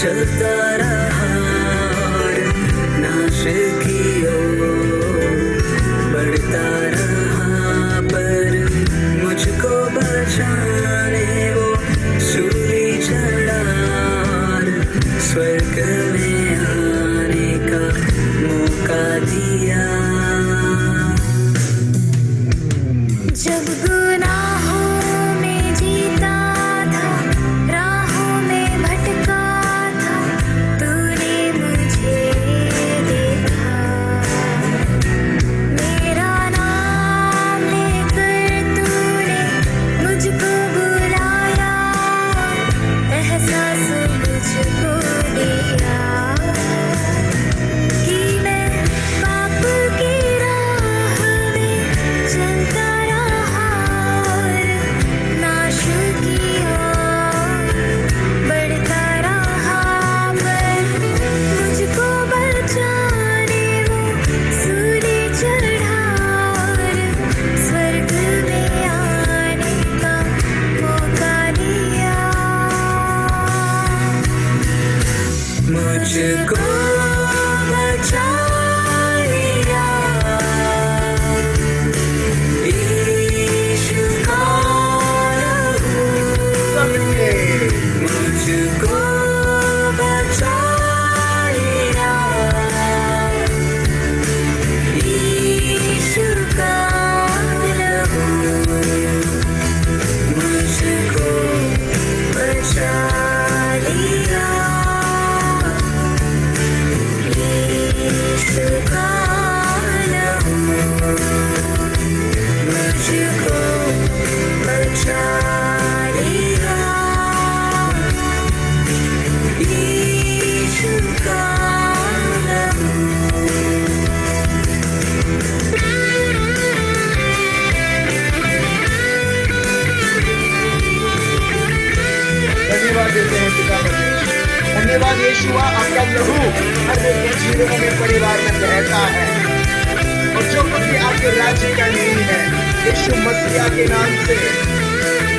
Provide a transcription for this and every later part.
चलता रहा और नाश की ओर बढ़ता रहा, पर मुझको बचाने वो सूली चढ़ा और स्वर्ग में आने का मौका दिया। जब गुनाहों में जीता था, राहों में भटका था, तूने मुझे देखा। मेरा नाम लेकर तूने मुझको बुलाया, एहसास मुझको दिया कि मैं पाप की राह में चलता रहा और नाश की ओर बढ़ता रहा, पर मुझको बचाने वो सूली चढ़ा और स्वर्ग में आने का मौका दिया। मुझको बचा लिया यीशु का लहू, मुझको बचा लिया यीशु का लहू, मुझको बचा लिया यीशु का लहू, मुझको बचा लिया यीशु का लहू। धन्यवाद देते हैं पिता परमेश्वर। धन्यवाद यीशुआ, आपका लहू हर एक के जीवन में परिवार में बहता है, और जो कुछ भी आपके राज्य का नहीं है, यीशु मसीह के नाम से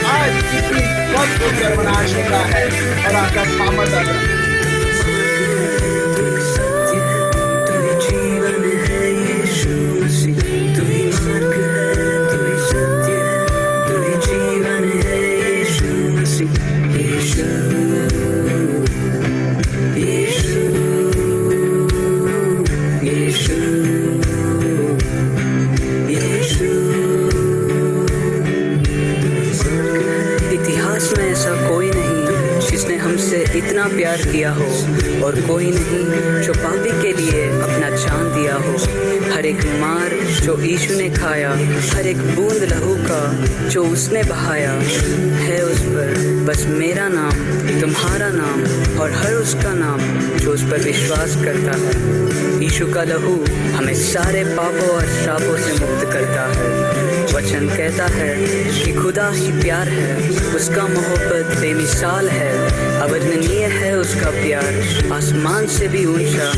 आज किसी वक्त को सर्वनाश होता है और आपका सामर्थ आता है। तू ही जीवन है यीशु मसीह, तू ही मार्ग है, तू ही सत्य है, तू ही जीवन है यीशु मसीह, यीशु यीशु यीशु यीशु। इतिहास में ऐसा कोई नहीं जिसने हमसे इतना प्यार किया हो, और कोई नहीं जो पापी के लिए अपना जान दिया हो। हर एक मार जो यीशु ने खाया, हर एक बूंद लहू का जो उसने बहाया, है उस पर बस मेरा नाम, तुम्हारा नाम और हर उसका नाम जो उस पर विश्वास करता है। यीशु का लहू हमें सारे पापों और श्रापों से मुक्त करता है। वचन कहता है कि खुदा ही प्यार है, उसका मोहब्बत बेमिसाल है, अवर्णनीय है उसका प्यार, आसमान से भी ऊंचा,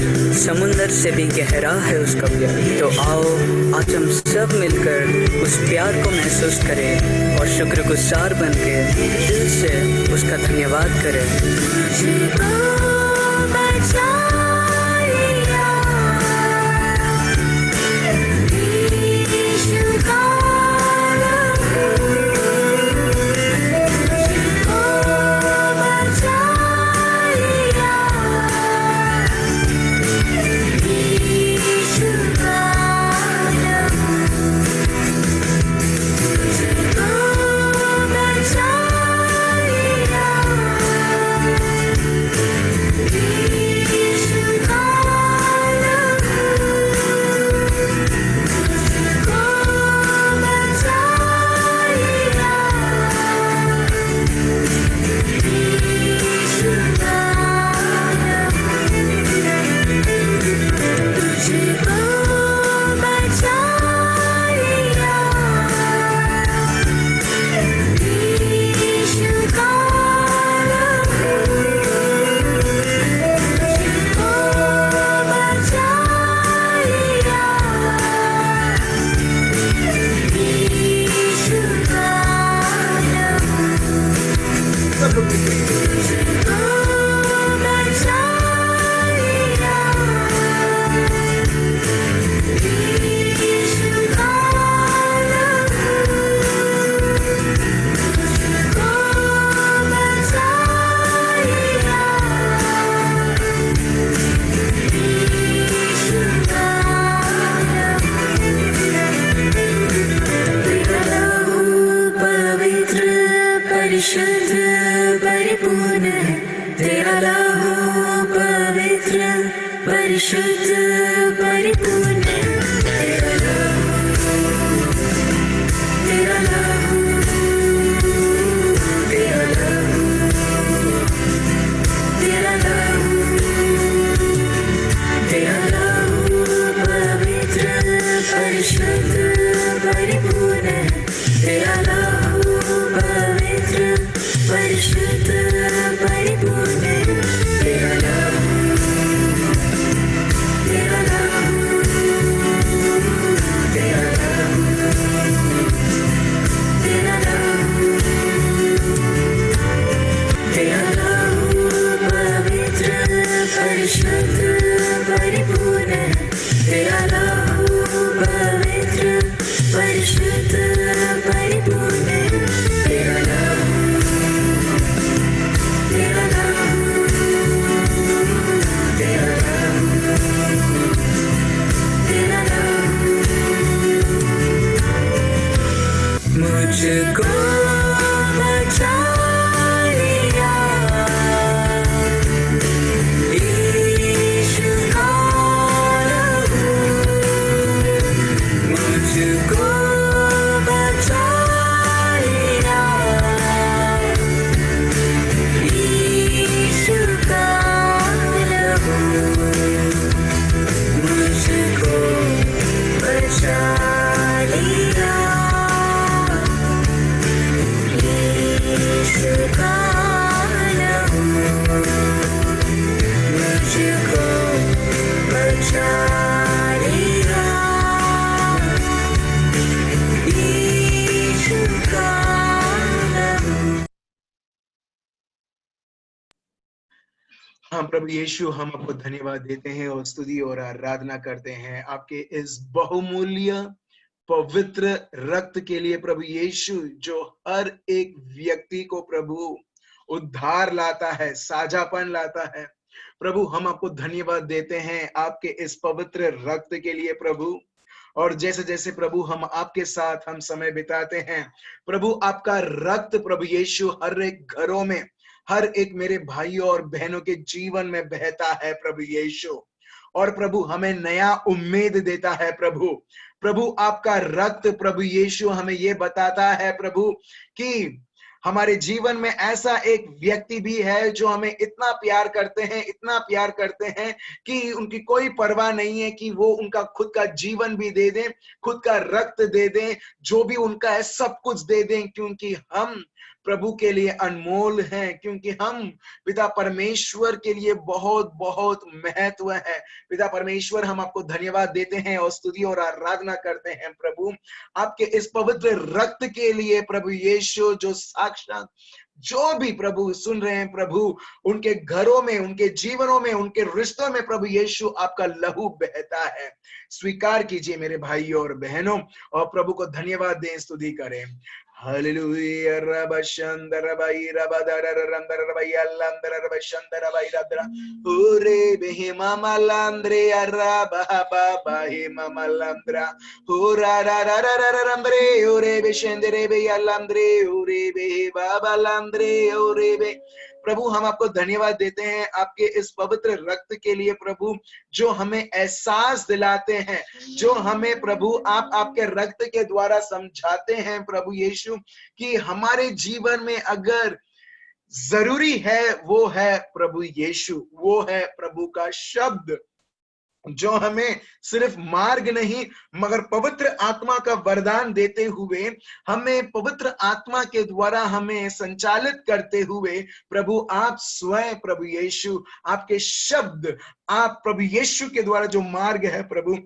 समुंदर से भी गहरा है उसका प्यार। तो आओ आज हम सब मिलकर उस प्यार को महसूस करें और शुक्रगुजार बनके दिल से उसका धन्यवाद करें। मुझको बचा लिया यीशु का लहू, मुझको बचा लिया यीशु का लहू, मुझको बचा लिया यीशु का सब लोग परिशुद्ध परिपूर्ण है तेरा लहू पवित्र परिशुद्ध परिपूर्ण है तेरा लहू तेरा लहू तेरा लहू तेरा लहू तेरा लहू पवित्र परिशुद्ध परिपूर्ण है तेरा लहू पवित्र परिशुद्ध परिपूर्ण है तेरा लहू तेरा लहू तेरा लहू तेरा लहू तेरा लहू पवित्र परिशुद्ध परिपूर्ण है तेरा लहू पवित्र परिशुद्ध परिपूर्ण है तेरा लहू तेरा लहू तेरा लहू तेरा लहू मुझको बचा लिया यीशु का लहू मुझको बचा लिया यीशु का लहू मुझको बचा लिया यीशु का लहू मुझको बचा लिया यीशु का लहू। हाँ प्रभु यीशु, हम आपको धन्यवाद देते हैं और स्तुति और आराधना करते हैं आपके इस बहुमूल्य पवित्र रक्त के लिए प्रभु यीशु, जो हर एक व्यक्ति को प्रभु उद्धार लाता है, साझापन लाता है। प्रभु हम आपको धन्यवाद देते हैं आपके इस पवित्र रक्त के लिए प्रभु। और जैसे जैसे प्रभु हम आपके साथ हम समय बिताते हैं प्रभु, आपका रक्त प्रभु यीशु हर एक घरों में, हर एक मेरे भाइयों और बहनों के जीवन में बहता है प्रभु यीशु। और प्रभु हमें नया उम्मीद देता है प्रभु। प्रभु आपका रक्त प्रभु यीशु हमें ये बताता है प्रभु कि हमारे जीवन में ऐसा एक व्यक्ति भी है जो हमें इतना प्यार करते हैं, इतना प्यार करते हैं कि उनकी कोई परवाह नहीं है कि वो उनका खुद का जीवन भी दे दें, खुद का रक्त दे दें, जो भी उनका है सब कुछ दे दें, क्योंकि हम प्रभु के लिए अनमोल हैं, क्योंकि हम पिता परमेश्वर के लिए बहुत बहुत महत्व है। पिता परमेश्वर हम आपको धन्यवाद देते हैं और स्तुति और आराधना करते हैं प्रभु आपके इस पवित्र रक्त के लिए प्रभु यीशु, जो साक्षात जो भी प्रभु सुन रहे हैं प्रभु, उनके घरों में, उनके जीवनों में, उनके रिश्तों में प्रभु यीशु आपका लहू बहता है। स्वीकार कीजिए मेरे भाइयों और बहनों और प्रभु को धन्यवाद दें, स्तुति करें। हालेलुया रब शंदर बाई रब दर रंदर बाई अल्लांदर रब शंदर बाई रदरा ओरे बेहि मामलांद्रे रब बाबा हे मामलांद्रा ओरा रा रा रा रा रंदरे ओरे बेशंदरे बे अल्लांद्रे ओरे बे बाबा लांद्रे ओरे बे। प्रभु हम आपको धन्यवाद देते हैं आपके इस पवित्र रक्त के लिए प्रभु, जो हमें एहसास दिलाते हैं, जो हमें प्रभु आप आपके रक्त के द्वारा समझाते हैं प्रभु यीशु कि हमारे जीवन में अगर जरूरी है वो है प्रभु यीशु, वो है प्रभु का शब्द, जो हमें सिर्फ मार्ग नहीं मगर पवित्र आत्मा का वरदान देते हुए, हमें पवित्र आत्मा के द्वारा हमें संचालित करते हुए प्रभु आप स्वयं प्रभु यीशु, आपके शब्द, आप प्रभु यीशु के द्वारा जो मार्ग है प्रभु,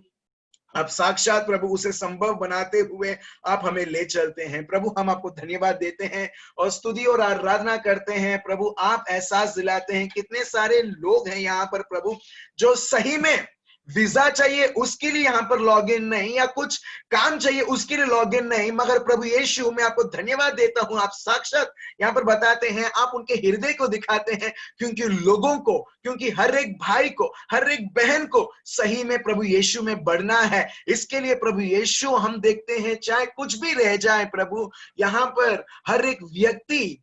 आप साक्षात प्रभु उसे संभव बनाते हुए आप हमें ले चलते हैं। प्रभु हम आपको धन्यवाद देते हैं और स्तुति और आराधना करते हैं प्रभु। आप एहसास दिलाते हैं, कितने सारे लोग हैं यहाँ पर प्रभु जो सही में वीजा चाहिए उसके लिए यहाँ पर लॉग इन नहीं, या कुछ काम चाहिए उसके लिए लॉग इन नहीं, मगर प्रभु यीशु मैं आपको धन्यवाद देता हूं, आप साक्षात यहाँ पर बताते हैं, आप उनके हृदय को दिखाते हैं, क्योंकि लोगों को, क्योंकि हर एक भाई को, हर एक बहन को सही में प्रभु यीशु में बढ़ना है। इसके लिए प्रभु यीशु हम देखते हैं चाहे कुछ भी रह जाए प्रभु, यहाँ पर हर एक व्यक्ति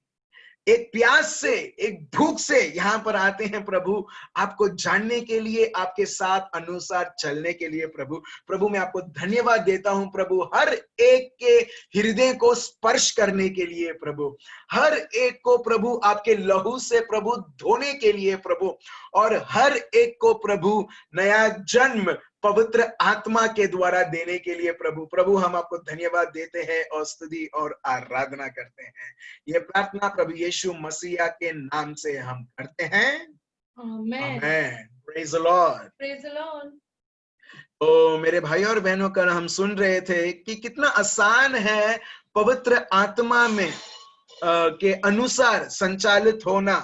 एक प्यास से, एक भूख से यहाँ पर आते हैं प्रभु, आपको जानने के लिए, आपके साथ अनुसार चलने के लिए। प्रभु मैं आपको धन्यवाद देता हूं प्रभु, हर एक के हृदय को स्पर्श करने के लिए प्रभु, हर एक को प्रभु आपके लहू से प्रभु धोने के लिए प्रभु, और हर एक को प्रभु नया जन्म पवित्र आत्मा के द्वारा देने के लिए प्रभु हम आपको धन्यवाद देते हैं और स्तुति और आराधना करते हैं। ये प्रार्थना प्रभु यीशु मसीह के नाम से हम करते हैं, आमीन। Praise the Lord, praise the Lord. तो मेरे भाई और बहनों, कल हम सुन रहे थे कि कितना आसान है पवित्र आत्मा में के अनुसार संचालित होना।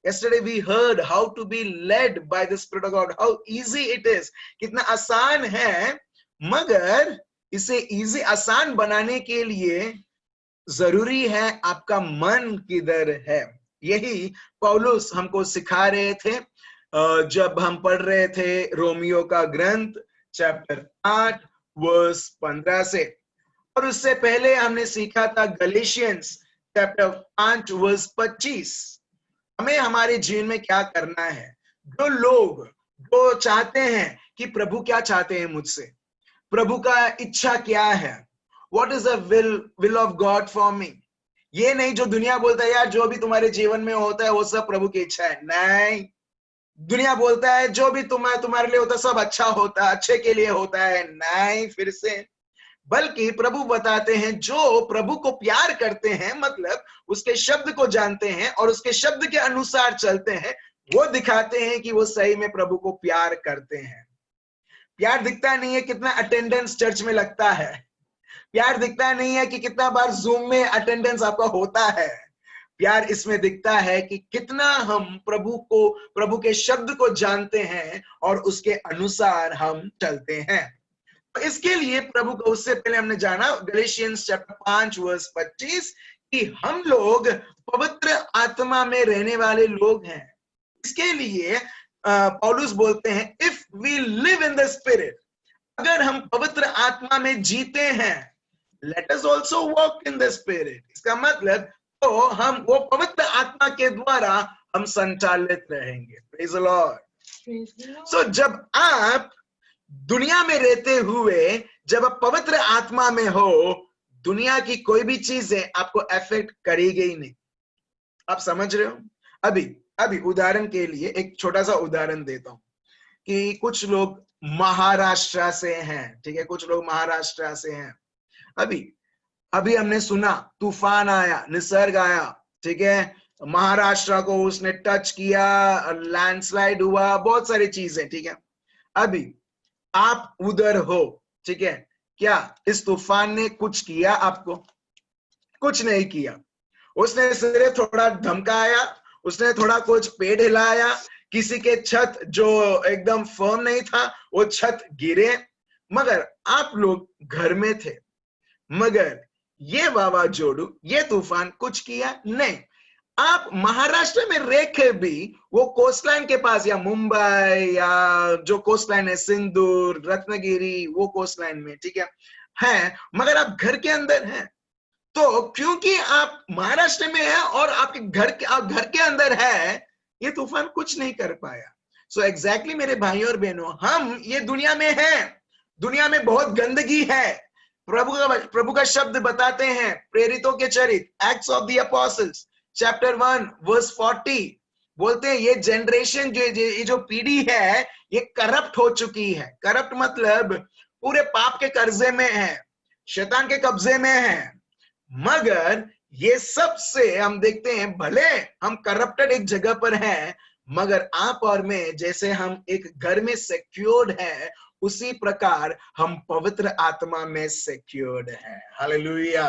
Yesterday we heard how to be led by the Spirit of God. How easy it is. कितना आसान है, मगर इसे इजी आसान बनाने के लिए जरूरी है आपका मन किधर है। यही पौलुस हमको सिखा रहे थे जब हम पढ़ रहे थे रोमियो का ग्रंथ चैप्टर 8 वर्स 15 से, और उससे पहले हमने सीखा था गलेशियंस चैप्टर 5 वर्स 25। हमें हमारे जीवन में क्या करना है। जो लोग जो चाहते हैं कि प्रभु क्या चाहते हैं मुझसे, प्रभु का इच्छा क्या है, what is the will of God for me. ये नहीं जो दुनिया बोलता है यार जो भी तुम्हारे जीवन में होता है वो सब प्रभु की इच्छा है। नहीं, दुनिया बोलता है जो भी तुम्हारे लिए होता है सब अच्छा होता है, अच्छे के लिए होता है। नहीं, फिर से बल्कि प्रभु बताते हैं जो प्रभु को प्यार करते हैं, मतलब उसके शब्द को जानते हैं और उसके शब्द के अनुसार चलते हैं, वो दिखाते हैं कि वो सही में प्रभु को प्यार करते हैं। प्यार दिखता नहीं है कितना अटेंडेंस चर्च में लगता है, प्यार दिखता नहीं है कि कितना बार जूम में अटेंडेंस आपका होता है। प्यार इसमें दिखता है कि कितना हम प्रभु के शब्द को जानते हैं और उसके अनुसार हम चलते हैं। इसके लिए प्रभु को उससे पहले हमने जाना गलेशियंस चैप्टर 5 वर्स 25 कि हम लोग पवित्र आत्मा में रहने वाले लोग हैं। इसके लिए पौलुस बोलते हैं if we live in the spirit, अगर हम पवित्र आत्मा में जीते हैं, let us also walk in the spirit. इसका मतलब तो हम वो पवित्र आत्मा के द्वारा हम संचालित रहेंगे। Praise the Lord. सो जब आप दुनिया में रहते हुए जब आप पवित्र आत्मा में हो, दुनिया की कोई भी चीजें आपको अफेक्ट करेगी ही नहीं। आप समझ रहे हो। अभी उदाहरण के लिए एक छोटा सा उदाहरण देता हूं कि कुछ लोग महाराष्ट्र से हैं, ठीक है, कुछ लोग महाराष्ट्र से हैं। अभी हमने सुना तूफान आया, निसर्ग आया, ठीक है, महाराष्ट्र को उसने टच किया, लैंडस्लाइड हुआ, बहुत सारी चीजें, ठीक है। अभी आप उधर हो, ठीक है, क्या इस तूफान ने कुछ किया आपको? कुछ नहीं किया। उसने सिर्फ थोड़ा धमकाया, उसने थोड़ा कुछ पेड़ हिलाया, किसी के छत जो एकदम फर्म नहीं था वो छत गिरे, मगर आप लोग घर में थे। मगर ये वावाजोड़ू, ये तूफान कुछ किया नहीं। आप महाराष्ट्र में रह के भी वो कोस्टलाइन के पास या मुंबई या जो कोस्टलाइन है सिंदूर, रत्नगिरी, वो कोस्टलाइन में, ठीक है, मगर आप घर के अंदर हैं। तो क्योंकि आप महाराष्ट्र में हैं और आपके घर के अंदर है, ये तूफान कुछ नहीं कर पाया। सो एग्जैक्टली मेरे भाई और बहनों, हम ये दुनिया में हैं, दुनिया में बहुत गंदगी है। प्रभु का शब्द बताते हैं प्रेरितों के चरित्र, Acts of the Apostles chapter 1 verse 40, बोलते हैं ये जनरेशन ये जो पीढ़ी है ये करप्ट हो चुकी है। करप्ट मतलब पूरे पाप के कर्जे में है, शैतान के कब्जे में है। मगर ये सब से हम देखते हैं, भले हम करप्टेड एक जगह पर हैं, मगर आप और मैं जैसे हम एक घर में सिक्योर्ड है, उसी प्रकार हम पवित्र आत्मा में सिक्योर्ड है। Hallelujah.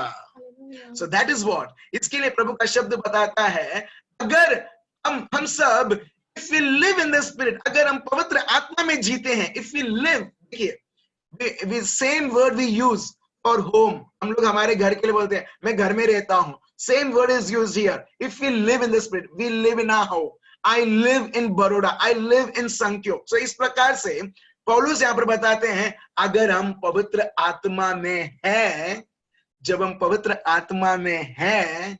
So that is what, इसके लिए प्रभु का शब्द बताता है, अगर हम सब if we live in the spirit, अगर हम पवित्र आत्मा में जीते हैं, इफ वी लिव, देखिए same word we use for home, हम लोग हमारे घर के लिए बोलते हैं मैं घर में रहता हूं, same word is used here. If we live in the spirit, we live in our home, I live in Baroda, I live in संक्यो। सो इस प्रकार से पौलुस यहां पर बताते हैं, अगर हम पवित्र आत्मा में हैं, जब हम पवित्र आत्मा में हैं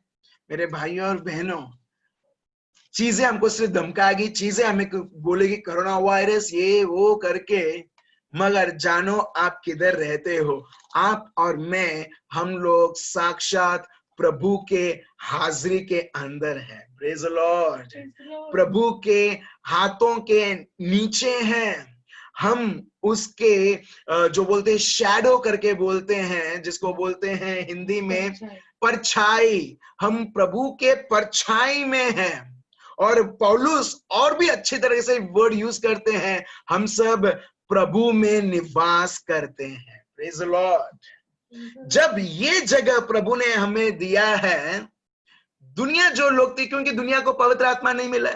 मेरे भाइयों और बहनों, चीजें हमको सिर्फ धमकाएगी, चीजें हमें बोलेगी कोरोना वायरस ये वो करके, मगर जानो आप किधर रहते हो। आप और मैं, हम लोग साक्षात प्रभु के हाजिरी के अंदर है। Praise the Lord. प्रभु के हाथों के नीचे हैं हम, उसके जो बोलते हैं शैडो करके बोलते हैं, जिसको बोलते हैं हिंदी में परछाई। हम प्रभु के परछाई में हैं। और पौलुस और भी अच्छी तरह से वर्ड यूज करते हैं, हम सब प्रभु में निवास करते हैं। Praise the Lord. जब ये जगह प्रभु ने हमें दिया है, दुनिया जो लोग थी, क्योंकि दुनिया को पवित्र आत्मा नहीं मिला,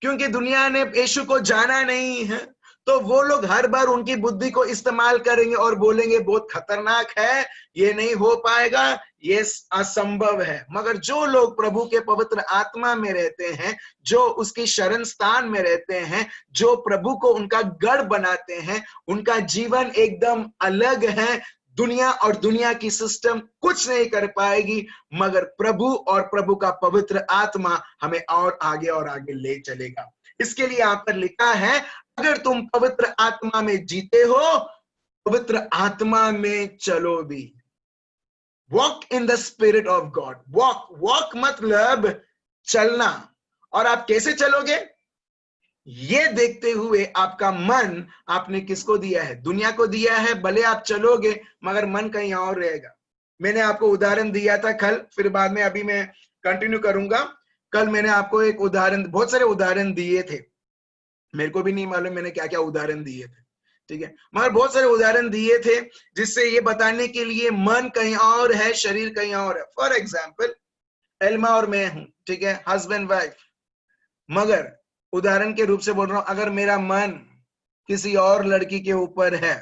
क्योंकि दुनिया ने यीशु को जाना नहीं है, तो वो लोग हर बार उनकी बुद्धि को इस्तेमाल करेंगे और बोलेंगे बहुत खतरनाक है, ये नहीं हो पाएगा, ये असंभव है। मगर जो लोग प्रभु के पवित्र आत्मा में रहते हैं, जो उसकी शरण स्थान में रहते हैं, जो प्रभु को उनका गढ़ बनाते हैं, उनका जीवन एकदम अलग है। दुनिया और दुनिया की सिस्टम कुछ नहीं कर पाएगी, मगर प्रभु और प्रभु का पवित्र आत्मा हमें और आगे ले चलेगा। इसके लिए यहाँ पर लिखा है, अगर तुम पवित्र आत्मा में जीते हो, पवित्र आत्मा में चलो भी। Walk in the spirit of God. Walk मतलब चलना। और आप कैसे चलोगे? ये देखते हुए आपका मन आपने किसको दिया है? दुनिया को दिया है। भले आप चलोगे मगर मन कहीं और रहेगा। मैंने आपको उदाहरण दिया था कल, फिर बाद में अभी मैं कंटिन्यू करूंगा। कल मैंने आपको एक उदाहरण, बहुत सारे उदाहरण दिए थे, मेरे को भी नहीं मालूम मैंने क्या क्या उदाहरण दिए थे, ठीक है, मगर बहुत सारे उदाहरण दिए थे जिससे ये बताने के लिए मन कहीं और है, शरीर कहीं और है। फॉर एग्जाम्पल, एल्मा और मैं हूं, ठीक है, हस्बैंड वाइफ। मगर उदाहरण के रूप से बोल रहा हूं, अगर मेरा मन किसी और लड़की के ऊपर है,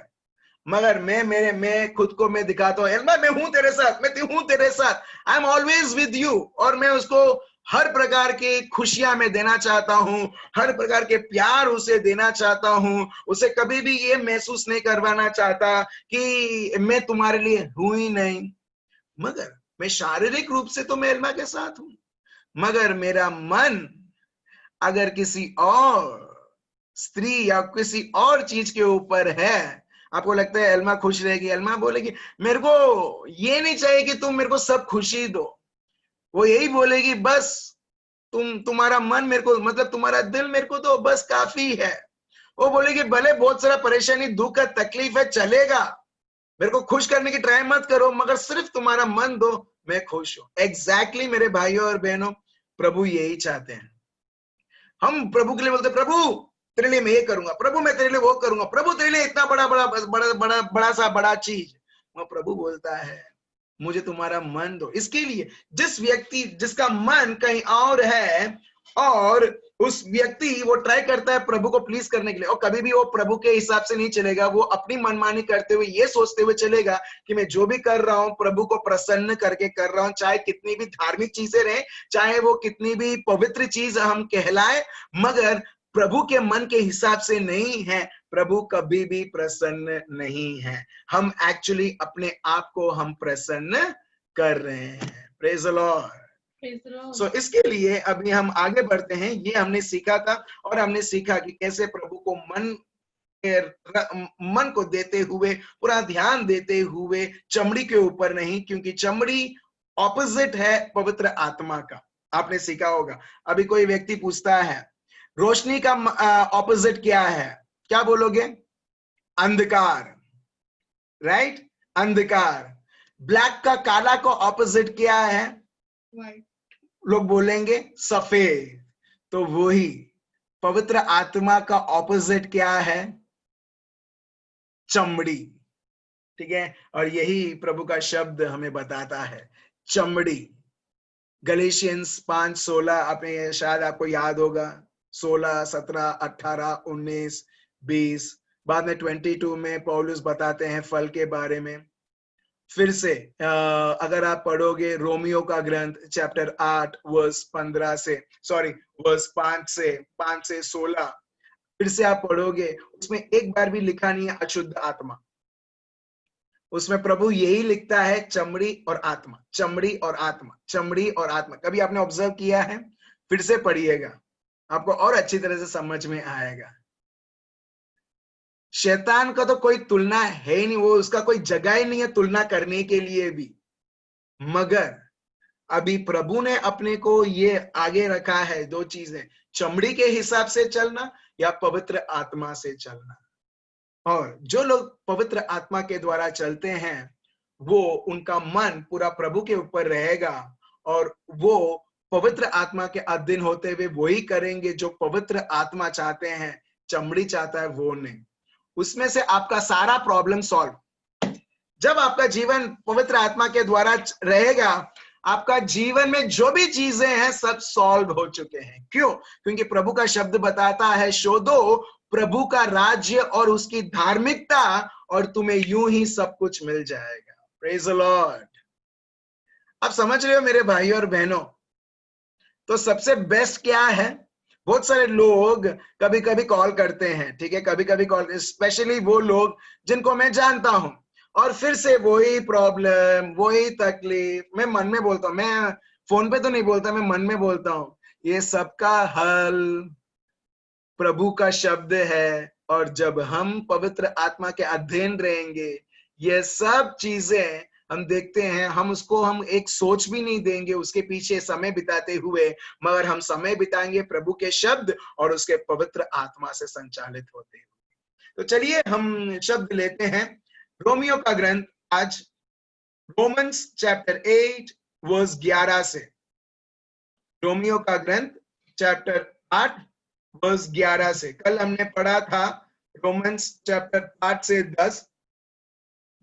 मगर मैं खुद को मैं दिखाता हूं, एल्मा मैं हूं तेरे साथ, मैं हूं तेरे साथ, I am always with you, और मैं उसको हर प्रकार के खुशियां में देना चाहता हूं, हर प्रकार के प्यार उसे देना चाहता हूं, उसे कभी भी ये महसूस नहीं करवाना चाहता कि मैं तुम्हारे लिए हूं ही नहीं। मगर मैं शारीरिक रूप से तो मैं एल्मा के साथ हूं, मगर मेरा मन अगर किसी और स्त्री या किसी और चीज के ऊपर है, आपको लगता है एल्मा खुश रहेगी? एल्मा बोलेगी मेरे को ये नहीं चाहिए कि तुम मेरे को सब खुशी दो। वो यही बोलेगी बस तुम्हारा मन मेरे को, मतलब तुम्हारा दिल मेरे को तो बस काफी है। वो बोलेगी भले बहुत सारा परेशानी, दुख, तकलीफ है, चलेगा, मेरे को खुश करने की ट्राई मत करो, मगर सिर्फ तुम्हारा मन दो, मैं खुश हूं। एग्जैक्टली मेरे भाइयों और बहनों, प्रभु यही चाहते हैं। हम प्रभु के लिए बोलते प्रभु तेरे लिए मैं ये करूंगा, प्रभु मैं तेरे लिए वो करूंगा, प्रभु तेरे लिए इतना बड़ा बड़ा बड़ा बड़ा बड़ा सा बड़ा चीज। वो प्रभु बोलता है मुझे तुम्हारा मन दो। इसके लिए जिसका मन कहीं और है, और उस व्यक्ति वो ट्राई करता है प्रभु को प्लीज करने के लिए, और कभी भी वो प्रभु के हिसाब से नहीं चलेगा। वो अपनी मनमानी करते हुए ये सोचते हुए चलेगा कि मैं जो भी कर रहा हूं प्रभु को प्रसन्न करके कर रहा हूं, चाहे कितनी भी धार्मिक चीजें रहे, चाहे वो कितनी भी पवित्र चीज हम कहलाए, मगर प्रभु के मन के हिसाब से नहीं है। प्रभु कभी भी प्रसन्न नहीं है। हम एक्चुअली अपने आप को हम प्रसन्न कर रहे हैं। Praise the Lord. सो इसके लिए अभी हम आगे बढ़ते हैं। ये हमने सीखा था, और हमने सीखा कि कैसे प्रभु को मन को देते हुए, पूरा ध्यान देते हुए, चमड़ी के ऊपर नहीं, क्योंकि चमड़ी ऑपोजिट है पवित्र आत्मा का। आपने सीखा होगा। अभी कोई व्यक्ति पूछता है रोशनी का ऑपोजिट क्या है, क्या बोलोगे? अंधकार, राइट? अंधकार। ब्लैक का, काला का ऑपोजिट क्या है? लोग बोलेंगे सफेद। तो वही पवित्र आत्मा का ऑपोजिट क्या है? चमड़ी, ठीक है। और यही प्रभु का शब्द हमें बताता है, चमड़ी। गलेशियंस 5:16, आपने शायद आपको याद होगा, 16, 17, 18, 19, 20, बाद में 22 में पौलुस बताते हैं फल के बारे में। फिर से अगर आप पढ़ोगे रोमियो का ग्रंथ चैप्टर 8 वर्स 15 से, सॉरी वर्स 5 से 16, फिर से आप पढ़ोगे, उसमें एक बार भी लिखा नहीं है अशुद्ध आत्मा। उसमें प्रभु यही लिखता है चमड़ी और आत्मा, चमड़ी और आत्मा, चमड़ी और आत्मा। कभी आपने ऑब्जर्व किया है? फिर से पढ़िएगा, आपको और अच्छी तरह से समझ में आएगा। शैतान का तो कोई तुलना है ही नहीं, वो उसका कोई जगह ही नहीं है तुलना करने के लिए भी। मगर अभी प्रभु ने अपने को ये आगे रखा है, दो चीजें, चमड़ी के हिसाब से चलना या पवित्र आत्मा से चलना। और जो लोग पवित्र आत्मा के द्वारा चलते हैं वो उनका मन पूरा प्रभु के ऊपर रहेगा और वो पवित्र आत्मा के अधीन होते हुए वही करेंगे जो पवित्र आत्मा चाहते हैं, चमड़ी चाहता है वो नहीं। उसमें से आपका सारा प्रॉब्लम सॉल्व। जब आपका जीवन पवित्र आत्मा के द्वारा रहेगा, आपका जीवन में जो भी चीजें हैं सब सॉल्व हो चुके हैं। क्यों? क्योंकि प्रभु का शब्द बताता है, शोधो प्रभु का राज्य और उसकी धार्मिकता और तुम्हें यूं ही सब कुछ मिल जाएगा। Praise the Lord. आप समझ रहे हो मेरे भाई और बहनों? तो सबसे बेस्ट क्या है? बहुत सारे लोग कभी कभी कॉल करते हैं, ठीक है, कभी कभी कॉल, स्पेशली वो लोग जिनको मैं जानता हूं, और फिर से वही प्रॉब्लम, वही तकलीफ। मैं मन में बोलता हूं, मैं फोन पे तो नहीं बोलता, मैं मन में बोलता हूं, ये सबका हल प्रभु का शब्द है। और जब हम पवित्र आत्मा के अधीन रहेंगे, ये सब चीजें हम देखते हैं, हम उसको हम एक सोच भी नहीं देंगे उसके पीछे समय बिताते हुए, मगर हम समय बिताएंगे प्रभु के शब्द और उसके पवित्र आत्मा से संचालित होते हुए। तो चलिए हम शब्द लेते हैं रोमियो का ग्रंथ आज, रोमन्स चैप्टर 8 वर्स 11 से। रोमियो का ग्रंथ चैप्टर 8 वर्स 11 से। कल हमने पढ़ा था रोमन्स चैप्टर 8 से 10,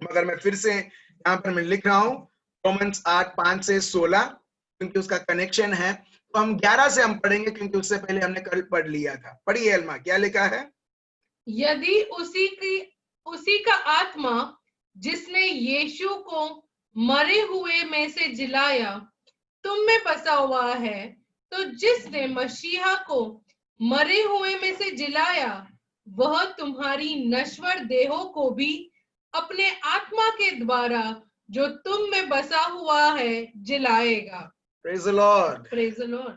मगर मैं फिर से यहाँ पर मैं लिख रहा हूं रोमन्स 8 5 से 16, क्योंकि उसका कनेक्शन है। तो हम 11 से हम पढ़ेंगे क्योंकि उससे पहले हमने कल पढ़ लिया था। पढ़िए अल्मा, क्या लिखा है? यदि उसी का आत्मा जिसने यीशु को मरे हुए में से जिलाया तुम में बसा हुआ है, तो जिसने मसीहा को मरे हुए में से जिलाया वह तुम्हारी नश्वर देहों को भी अपने आत्मा के द्वारा जो तुम में बसा हुआ है जिलाएगा। Praise the Lord. Praise the Lord.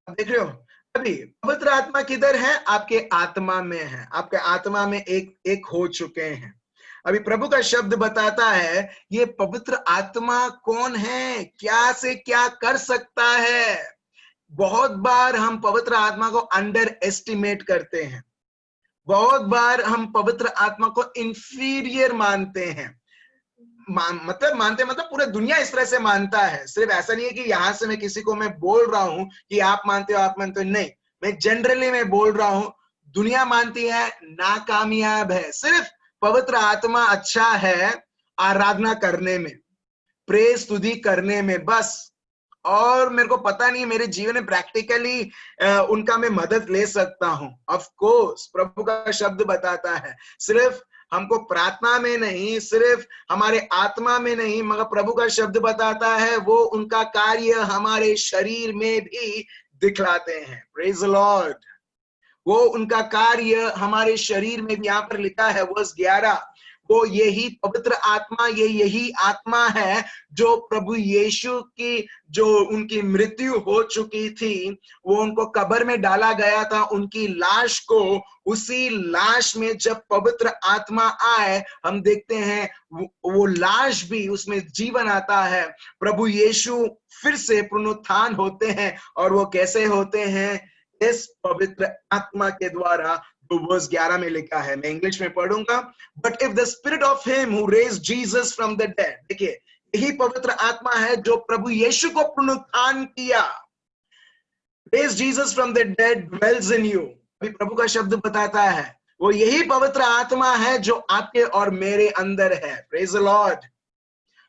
देख रहे हो, अभी पवित्र आत्मा किधर है? आपके आत्मा में है, आपके आत्मा में एक हो चुके हैं। अभी प्रभु का शब्द बताता है ये पवित्र आत्मा कौन है, क्या से क्या कर सकता है। बहुत बार हम पवित्र आत्मा को अंडर एस्टिमेट करते हैं, बहुत बार हम पवित्र आत्मा को इंफीरियर मानते हैं। मतलब पूरा दुनिया इस तरह से मानता है। सिर्फ ऐसा नहीं है कि यहां से मैं किसी को मैं बोल रहा हूं कि आप मानते हो आप मानते हो, नहीं, मैं जनरली मैं बोल रहा हूं, दुनिया मानती है नाकामयाब है। सिर्फ पवित्र आत्मा अच्छा है आराधना करने में, प्रेज स्तुति करने में, बस। और मेरे को पता नहीं मेरे जीवन में प्रैक्टिकली उनका मैं मदद ले सकता हूं। ऑफ कोर्स प्रभु का शब्द बताता है सिर्फ हमको प्रार्थना में नहीं, सिर्फ हमारे आत्मा में नहीं, मगर प्रभु का शब्द बताता है वो उनका कार्य हमारे शरीर में भी दिखलाते हैं। Praise the Lord. वो उनका कार्य हमारे शरीर में भी, यहाँ पर लिखा है वर्स 11, वो यही पवित्र आत्मा, ये यही आत्मा है जो प्रभु यीशु की जो उनकी मृत्यु हो चुकी थी, वो उनको कब्र में डाला गया था, उनकी लाश को, उसी लाश में जब पवित्र आत्मा आए, हम देखते हैं वो लाश भी उसमें जीवन आता है। प्रभु यीशु फिर से पुनरुत्थान होते हैं, और वो कैसे होते हैं? इस पवित्र आत्मा के द्वारा। तो वर्स 11 में लिखा है, मैं इंग्लिश में पढ़ूंगा, but if the spirit of him who raised Jesus from the dead, देखिए यही पवित्र आत्मा है जो प्रभु यीशु को पुनरुत्थान किया, raised Jesus from the dead dwells in you। अभी प्रभु का शब्द बताता है वो यही पवित्र आत्मा है जो आपके और मेरे अंदर है। Praise the Lord.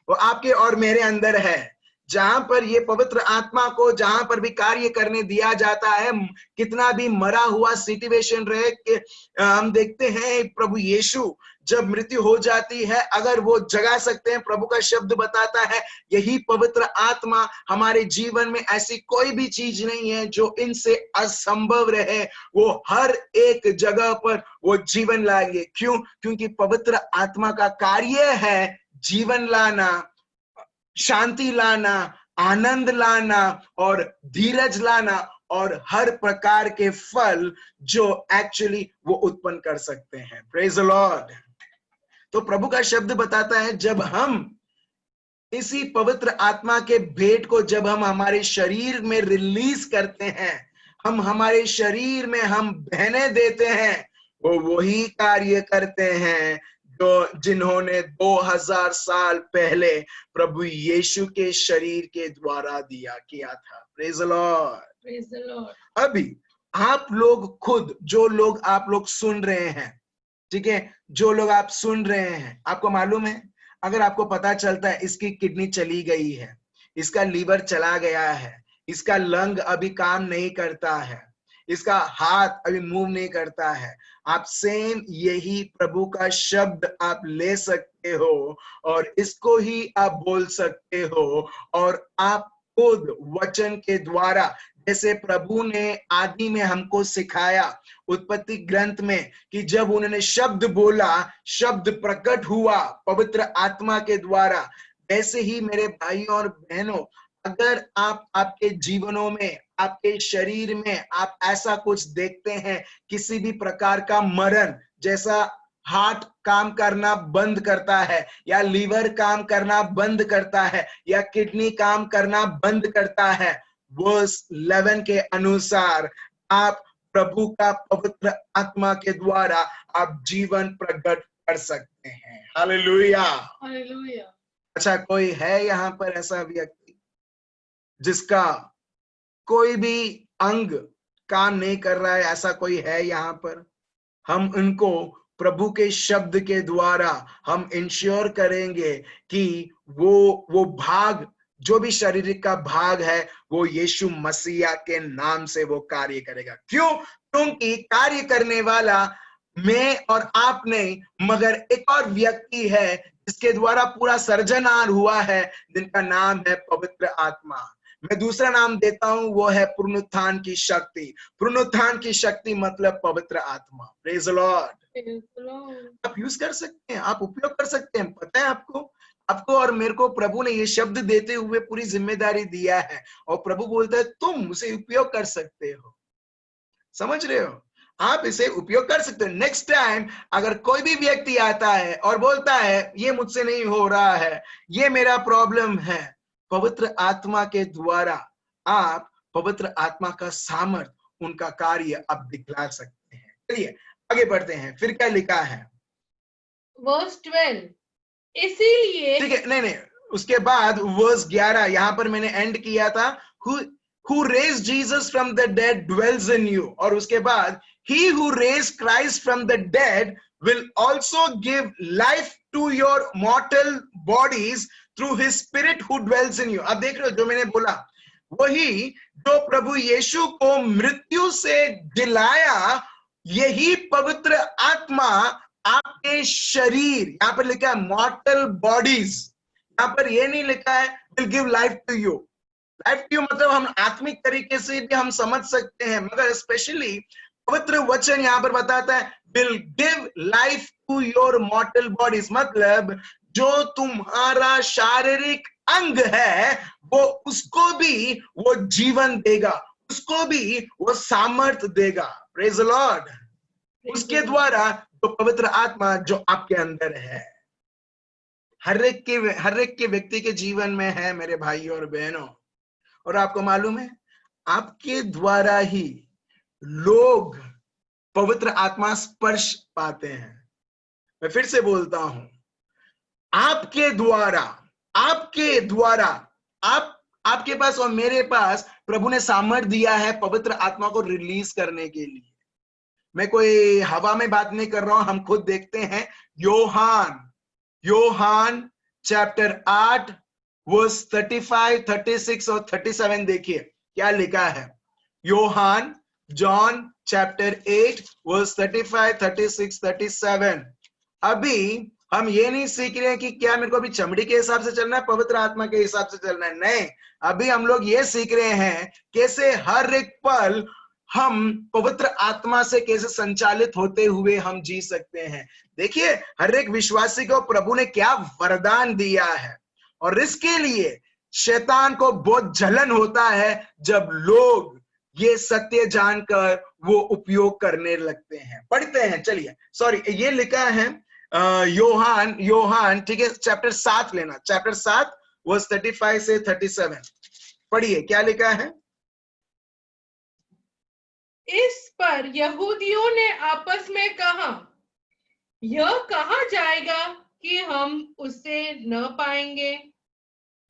वो आपके और मेरे अंदर है। जहां पर ये पवित्र आत्मा को जहां पर भी कार्य करने दिया जाता है, कितना भी मरा हुआ सिचुएशन रहे, हम देखते हैं प्रभु यीशु जब मृत्यु हो जाती है, अगर वो जगा सकते हैं, प्रभु का शब्द बताता है यही पवित्र आत्मा हमारे जीवन में, ऐसी कोई भी चीज नहीं है जो इनसे असंभव रहे, वो हर एक जगह पर वो जीवन लाएंगे। क्यों? क्योंकि पवित्र आत्मा का कार्य है जीवन लाना, शांति लाना, आनंद लाना और धीरज लाना और हर प्रकार के फल जो एक्चुअली वो उत्पन्न कर सकते हैं। Praise the Lord. तो प्रभु का शब्द बताता है जब हम इसी पवित्र आत्मा के भेंट को जब हम हमारे शरीर में रिलीज करते हैं, हम हमारे शरीर में हम बहने देते हैं, वो वही कार्य करते हैं जो जिन्होंने 2000 साल पहले प्रभु यीशु के शरीर के द्वारा किया था। Praise the Lord. Praise the Lord. अभी आप लोग खुद जो लोग आप लोग सुन रहे हैं, ठीक है, जो लोग आप सुन रहे हैं, आपको मालूम है अगर आपको पता चलता है इसकी किडनी चली गई है, इसका लीवर चला गया है, इसका लंग अभी काम नहीं करता है, इसका हाथ अभी मूव नहीं करता है, आप सेम यही प्रभु का शब्द आप ले सकते हो और इसको ही आप बोल सकते हो और आप खुद वचन के द्वारा, जैसे प्रभु ने आदि में हमको सिखाया उत्पत्ति ग्रंथ में कि जब उन्होंने शब्द बोला, शब्द प्रकट हुआ पवित्र आत्मा के द्वारा, वैसे ही मेरे भाइयों और बहनों, अगर आप आपके जीवनों में, आपके शरीर में आप ऐसा कुछ देखते हैं, किसी भी प्रकार का मरण, जैसा हार्ट काम करना बंद करता है या लीवर काम करना बंद करता है या किडनी काम करना बंद करता है, वर्स 11 के अनुसार आप प्रभु का पवित्र आत्मा के द्वारा आप जीवन प्रकट कर सकते हैं। हालेलुया। Hallelujah. अच्छा, कोई है यहाँ पर ऐसा व्यक्ति जिसका कोई भी अंग काम नहीं कर रहा है? ऐसा कोई है यहाँ पर? हम उनको प्रभु के शब्द के द्वारा हम इंश्योर करेंगे कि वो भाग, जो भी शारीरिक का भाग है, वो यीशु मसीहा के नाम से वो कार्य करेगा। क्यों? क्योंकि कार्य करने वाला मैं और आप नहीं, मगर एक और व्यक्ति है जिसके द्वारा पूरा सर्जनहार हुआ है, जिनका नाम है पवित्र आत्मा। मैं दूसरा नाम देता हूं, वो है पुनरुत्थान की शक्ति। पुनरुत्थान की शक्ति मतलब पवित्र आत्मा। Praise the Lord. Praise the Lord. आप यूज कर सकते हैं, आप उपयोग कर सकते हैं। पता है आपको और मेरे को प्रभु ने ये शब्द देते हुए पूरी जिम्मेदारी दिया है और प्रभु बोलता है तुम उसे उपयोग कर सकते हो। समझ रहे हो? आप इसे उपयोग कर सकते हो। नेक्स्ट टाइम अगर कोई भी व्यक्ति आता है और बोलता है ये मुझसे नहीं हो रहा है, ये मेरा प्रॉब्लम है, पवित्र आत्मा के द्वारा आप पवित्र आत्मा का सामर्थ, उनका कार्य आप दिखला सकते हैं। चलिए आगे बढ़ते हैं। फिर क्या लिखा है? Verse 12. इसीलिए ठीक है, नहीं, उसके बाद वर्स 11 यहां पर मैंने एंड किया था, who raised Jesus from the dead dwells in you, और उसके बाद he who raised Christ from the dead will also give life to your mortal bodies through his spirit who dwells in you। अब देख रहे हो जो मैंने बोला, वही जो प्रभु यीशु को मृत्यु से जिलाया, यही पवित्र आत्मा आपके शरीर, यहां पर लिखा है मॉर्टल बॉडीज, यहां पर ये नहीं लिखा है will give life to you. Life to you मतलब हम आत्मिक तरीके से भी हम समझ सकते हैं, मगर स्पेशली पवित्र वचन यहां पर बताता है will give life to your mortal bodies, मतलब जो तुम्हारा शारीरिक अंग है वो उसको भी वो जीवन देगा, उसको भी वो सामर्थ देगा। Praise the Lord. उसके द्वारा जो पवित्र आत्मा जो आपके अंदर है, हर एक के व्यक्ति के जीवन में है मेरे भाई और बहनों। और आपको मालूम है आपके द्वारा ही लोग पवित्र आत्मा स्पर्श पाते हैं। मैं फिर से बोलता हूं, आपके द्वारा आपके पास और मेरे पास प्रभु ने सामर्थ दिया है पवित्र आत्मा को रिलीज करने के लिए। मैं कोई हवा में बात नहीं कर रहा हूं, हम खुद देखते हैं। योहान चैप्टर 8 वर्स 35, 36 और 37 देखिए क्या लिखा है। योहान, जॉन चैप्टर 8 वर्स 35, 36, 37। अभी हम ये नहीं सीख रहे हैं कि क्या मेरे को अभी चमड़ी के हिसाब से चलना है, पवित्र आत्मा के हिसाब से चलना है। नहीं, अभी हम लोग ये सीख रहे हैं कैसे हर एक पल हम पवित्र आत्मा से कैसे संचालित होते हुए हम जी सकते हैं। देखिए हर एक विश्वासी को प्रभु ने क्या वरदान दिया है, और इसके लिए शैतान को बहुत जलन होता है जब लोग ये सत्य जानकर वो उपयोग करने लगते हैं। पढ़ते हैं, चलिए, सॉरी, ये लिखा है योहान, ठीक है, चैप्टर 7 लेना, चैप्टर 7 वर्स 35 से 37। पढ़िए क्या लिखा है। इस पर यहूदियों ने आपस में कहा, यह कहा जाएगा कि हम उसे न पाएंगे।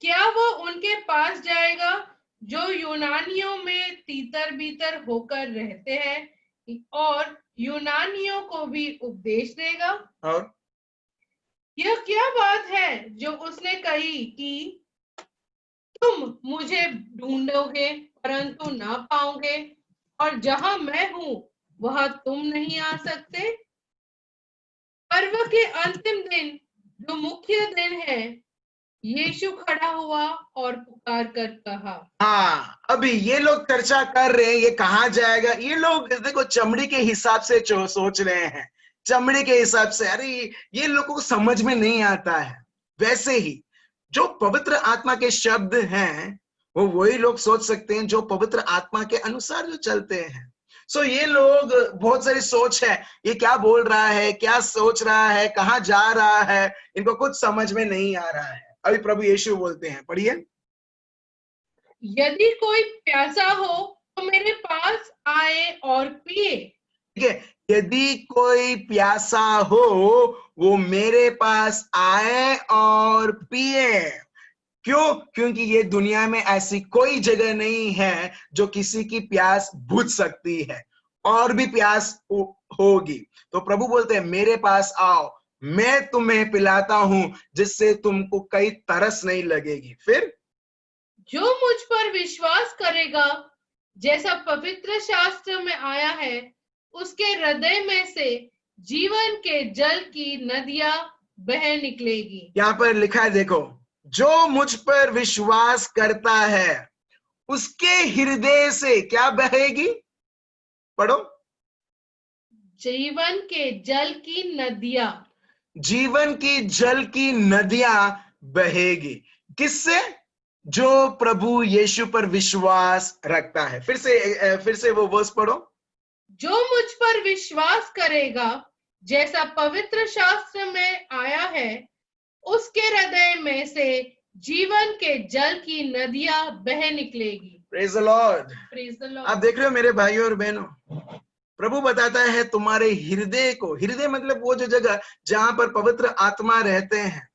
क्या वो उनके पास जाएगा जो यूनानियों में तीतर बीतर होकर रहते हैं और यूनानियों को भी उपदेश देगा? और यह क्या बात है जो उसने कही कि तुम मुझे ढूंढोगे परंतु ना पाओगे, और जहां मैं हूं वहां तुम नहीं आ सकते? पर्व के अंतिम दिन, जो मुख्य दिन है, यीशु खड़ा हुआ और पुकार कर कहा। हाँ, अभी ये लोग चर्चा कर रहे हैं ये कहाँ जाएगा। ये लोग देखो चमड़ी के हिसाब से सोच रहे हैं, चमड़ी के हिसाब से। अरे ये लोगों को समझ में नहीं आता है। वैसे ही जो पवित्र आत्मा के शब्द हैं वो वही लोग सोच सकते हैं जो पवित्र आत्मा के अनुसार जो चलते हैं। सो ये लोग बहुत सारी सोच है, ये क्या बोल रहा है, क्या सोच रहा है, कहाँ जा रहा है, इनको कुछ समझ में नहीं आ रहा है। अभी प्रभु यीशु बोलते हैं, पढ़िए। यदि कोई प्यासा हो तो मेरे पास आए और पिए। ठीक है, यदि कोई प्यासा हो वो मेरे पास आए और पिए। क्यों? क्योंकि ये दुनिया में ऐसी कोई जगह नहीं है जो किसी की प्यास बुझ सकती है, और भी प्यास होगी। तो प्रभु बोलते हैं मेरे पास आओ, मैं तुम्हें पिलाता हूं जिससे तुमको कई तरस नहीं लगेगी। फिर जो मुझ पर विश्वास करेगा, जैसा पवित्र शास्त्र में आया है, उसके हृदय में से जीवन के जल की नदियां बह निकलेगी। यहाँ पर लिखा है, देखो, जो मुझ पर विश्वास करता है उसके हृदय से क्या बहेगी? पढ़ो। जीवन के जल की नदियां। जीवन की जल की नदियां बहेगी। किससे? जो प्रभु यीशु पर विश्वास रखता है। फिर से वो वर्स पढ़ो। जो मुझ पर विश्वास करेगा, जैसा पवित्र शास्त्र में आया है, उसके हृदय में से जीवन के जल की नदियां बह निकलेगी। Praise the Lord. Praise the Lord. आप देख रहे हो मेरे भाइयों और बहनों, प्रभु बताता है तुम्हारे हृदय को, हृदय मतलब वो जो जगह जहां पर पवित्र आत्मा रहते हैं,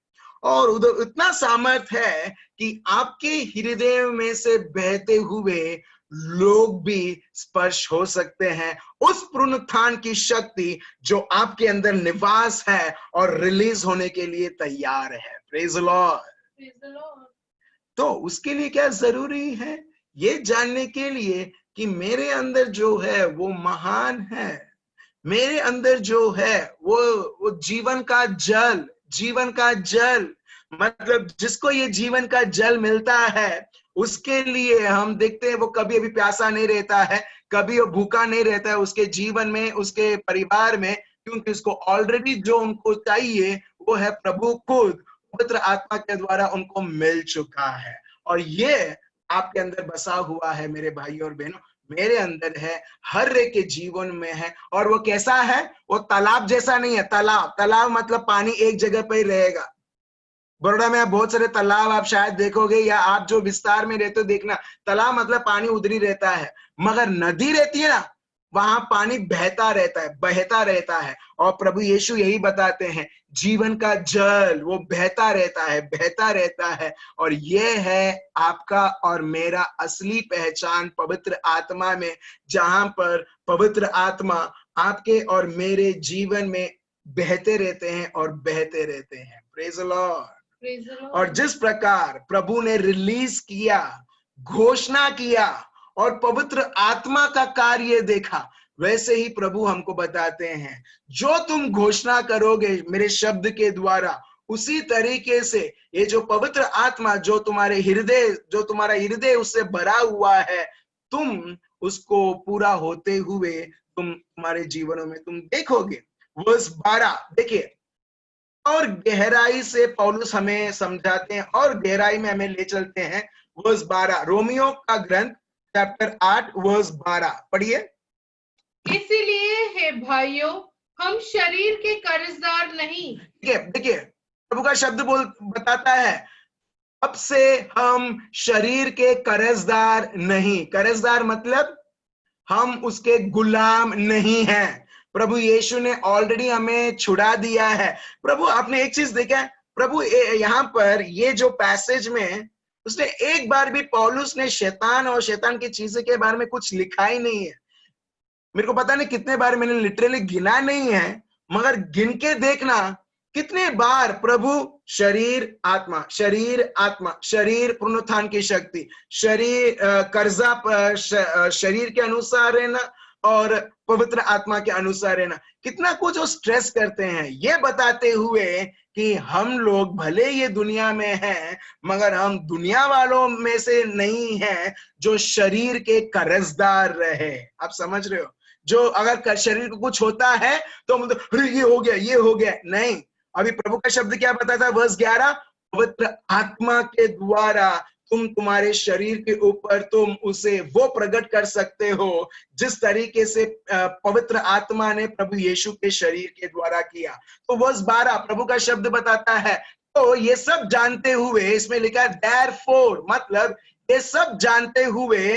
और उधर इतना सामर्थ है कि आपके हृदय में से बहते हुए लोग भी स्पर्श हो सकते हैं उस पुनरुत्थान की शक्ति जो आपके अंदर निवास है और रिलीज होने के लिए तैयार है। Praise the Lord. Praise the Lord. तो उसके लिए क्या जरूरी है? ये जानने के लिए कि मेरे अंदर जो है वो महान है, मेरे अंदर जो है वो जीवन का जल, जीवन का जल, मतलब जिसको ये जीवन का जल मिलता है उसके लिए हम देखते हैं वो कभी अभी प्यासा नहीं रहता है, कभी वो भूखा नहीं रहता है उसके जीवन में, उसके परिवार में, क्योंकि उसको ऑलरेडी जो उनको चाहिए वो है प्रभु खुद पवित्र आत्मा के द्वारा उनको मिल चुका है। और ये आपके अंदर बसा हुआ है मेरे भाई और बहनों, मेरे अंदर है, हर एक के जीवन में है। और वो कैसा है? वो तालाब जैसा नहीं है। तालाब मतलब पानी एक जगह पर ही रहेगा। बड़ौदा में आप बहुत सारे तालाब आप शायद देखोगे, या आप जो विस्तार में रहते हो देखना, तालाब मतलब पानी उधरी रहता है, मगर नदी रहती है ना, वहां पानी बहता रहता है, बहता रहता है। और प्रभु यीशु यही बताते हैं, जीवन का जल वो बहता रहता है, बहता रहता है। और ये है आपका और मेरा असली पहचान पवित्र आत्मा में, जहां पर पवित्र आत्मा आपके और मेरे जीवन में बहते रहते हैं और बहते रहते हैं। Praise the Lord. और जिस प्रकार प्रभु ने रिलीज किया, घोषणा किया और पवित्र आत्मा का कार्य देखा, वैसे ही प्रभु हमको बताते हैं जो तुम घोषणा करोगे मेरे शब्द के द्वारा, उसी तरीके से ये जो पवित्र आत्मा जो तुम्हारा हृदय उससे भरा हुआ है, तुम उसको पूरा होते हुए तुम्हारे जीवनों में तुम देखोगे। वर्स 12 देखिए, और गहराई से पौलुस हमें समझाते हैं और गहराई में हमें ले चलते हैं। वर्स 12 रोमियो का ग्रंथ चैप्टर 8 वर्स 12 पढ़िए। इसीलिए हे भाइयों, हम शरीर के कर्जदार नहीं। देखिए प्रभु का शब्द बताता है अब से हम शरीर के कर्जदार नहीं। कर्जदार मतलब हम उसके गुलाम नहीं हैं। प्रभु यीशु ने ऑलरेडी हमें छुड़ा दिया है। प्रभु आपने एक चीज देखा है, प्रभु यहाँ पर ये जो पैसेज में उसने एक बार भी पौलुस ने शैतान और शैतान की चीजों के बारे में कुछ लिखा ही नहीं है। मेरे को पता नहीं कितने बार मैंने लिटरली गिना नहीं है, मगर गिन के देखना कितने बार प्रभु शरीर आत्मा, शरीर आत्मा, शरीर पुनरुत्थान की शक्ति, शरीर कर्जा, शरीर के अनुसार रहना और पवित्र आत्मा के अनुसार रहना, कितना कुछ वो स्ट्रेस करते हैं, ये बताते हुए कि हम लोग भले ये दुनिया में हैं मगर हम दुनिया वालों में से नहीं हैं जो शरीर के कर्जदार रहे। आप समझ रहे हो? जो अगर शरीर को कुछ होता है तो मतलब ये हो गया, ये हो गया, नहीं। अभी प्रभु का शब्द क्या बताता है वर्स 11, पवित्र आत्मा के द्वारा तुम तुम्हारे शरीर के ऊपर तुम उसे वो प्रकट कर सकते हो जिस तरीके से पवित्र आत्मा ने प्रभु यीशु के शरीर के द्वारा किया। तो वर्स 12 प्रभु का शब्द बताता है, तो ये सब जानते हुए, इसमें लिखा है therefore, मतलब ये सब जानते हुए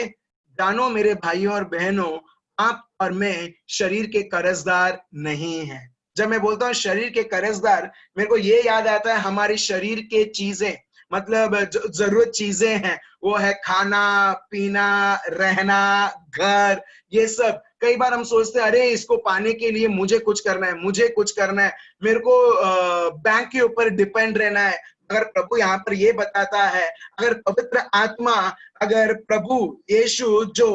जानो मेरे भाइयों और बहनों, आप और मैं शरीर के कर्जदार नहीं हैं। जब मैं बोलता हूँ शरीर के कर्जदार, मेरे को ये याद आता है हमारे शरीर के चीजें, मतलब जरूरत चीजें हैं, वो है खाना पीना, रहना, घर, ये सब। कई बार हम सोचते हैं अरे इसको पाने के लिए मुझे कुछ करना है, मुझे कुछ करना है, मेरे को बैंक के ऊपर डिपेंड रहना है। अगर प्रभु यहाँ पर ये बताता है, अगर पवित्र आत्मा, अगर प्रभु यीशु जो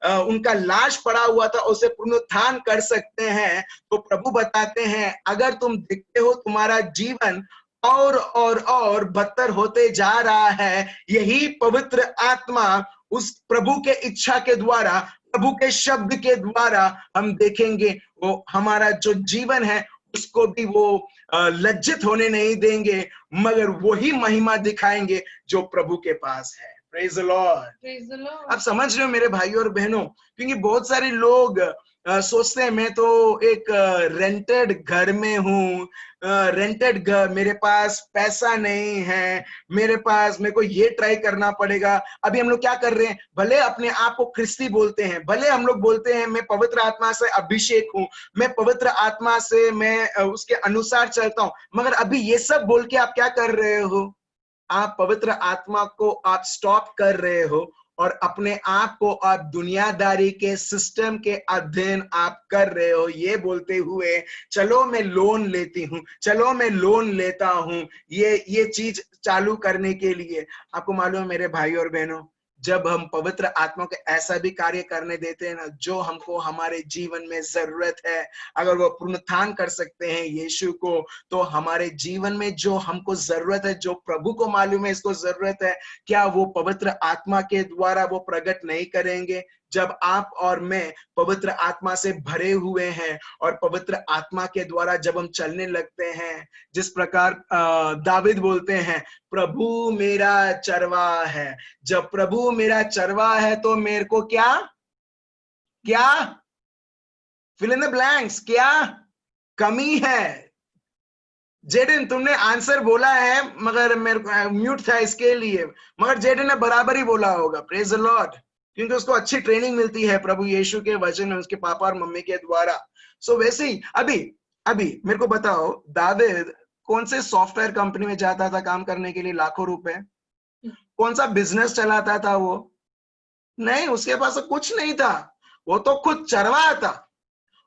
उनका लाश पड़ा हुआ था उसे पुनरुत्थान कर सकते हैं, तो प्रभु बताते हैं अगर तुम देखते हो तुम्हारा जीवन और बदतर होते जा रहा है, यही पवित्र आत्मा उस प्रभु के इच्छा के द्वारा, प्रभु के शब्द के द्वारा हम देखेंगे वो हमारा जो जीवन है उसको भी वो लज्जित होने नहीं देंगे, मगर वही महिमा दिखाएंगे जो प्रभु के पास है। Praise the Lord. आप समझ रहे हो मेरे भाइयों और बहनों? क्योंकि बहुत सारे लोग सोचते हैं मैं तो एक रेंटेड घर में हूँ, रेंटेड घर, मेरे पास पैसा नहीं है, मेरे को ये ट्राई करना पड़ेगा। अभी हम लोग क्या कर रहे हैं, भले अपने आप को ख्रिस्ती बोलते हैं, भले हम लोग बोलते हैं मैं पवित्र आत्मा से अभिषेक हूँ, मैं पवित्र आत्मा से मैं उसके अनुसार चलता हूँ, मगर अभी ये सब बोल के आप क्या कर रहे हो? आप पवित्र आत्मा को आप स्टॉप कर रहे हो और अपने आप को आप दुनियादारी के सिस्टम के अधीन आप कर रहे हो, ये बोलते हुए चलो मैं लोन लेती हूँ, चलो मैं लोन लेता हूँ ये चीज चालू करने के लिए। आपको मालूम है मेरे भाई और बहनों, जब हम पवित्र आत्मा को ऐसा भी कार्य करने देते हैं ना जो हमको हमारे जीवन में जरूरत है, अगर वो पुनरुत्थान कर सकते हैं यीशु को, तो हमारे जीवन में जो हमको जरूरत है, जो प्रभु को मालूम है इसको जरूरत है, क्या वो पवित्र आत्मा के द्वारा वो प्रकट नहीं करेंगे? जब आप और मैं पवित्र आत्मा से भरे हुए हैं और पवित्र आत्मा के द्वारा जब हम चलने लगते हैं, जिस प्रकार दाविद बोलते हैं प्रभु मेरा चरवाहा है, जब प्रभु मेरा चरवाहा है तो मेरे को क्या क्या फिल इन द ब्लैंक्स, क्या कमी है? जेडन तुमने आंसर बोला है मगर मेरे म्यूट था इसके लिए, मगर जेडन ने बराबर ही बोला होगा। Praise the Lord. क्योंकि उसको अच्छी ट्रेनिंग मिलती है प्रभु यीशु के वचन में उसके पापा और मम्मी के द्वारा। सो वैसे ही अभी मेरे को बताओ, दाविद कौन से सॉफ्टवेयर कंपनी में जाता था काम करने के लिए लाखों रुपए? कौन सा बिजनेस चलाता था वो? नहीं, उसके पास कुछ नहीं था, वो तो खुद चरवाहा था।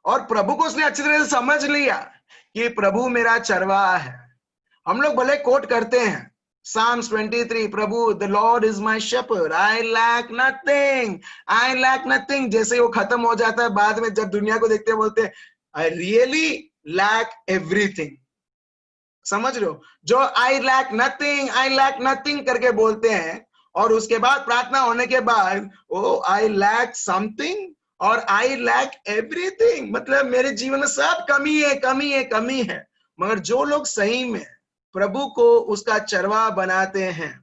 और प्रभु को उसने अच्छी तरह से समझ लिया कि प्रभु मेरा चरवाहा है। हम लोग भले कोट करते हैं Psalms 23, Prabhu the Lord is my shepherd, I lack nothing, I lack nothing। जैसे वो खत्म हो जाता है बाद में जब दुनिया को देखते हैं बोलते हैं I really lack everything। समझ रहे हो? जो I lack nothing करके बोलते हैं और उसके बाद प्रार्थना होने के बाद ओ I lack something और I lack everything, मतलब मेरे जीवन में सब कमी है। मगर जो लोग सही में प्रभु को उसका चरवाहा बनाते हैं,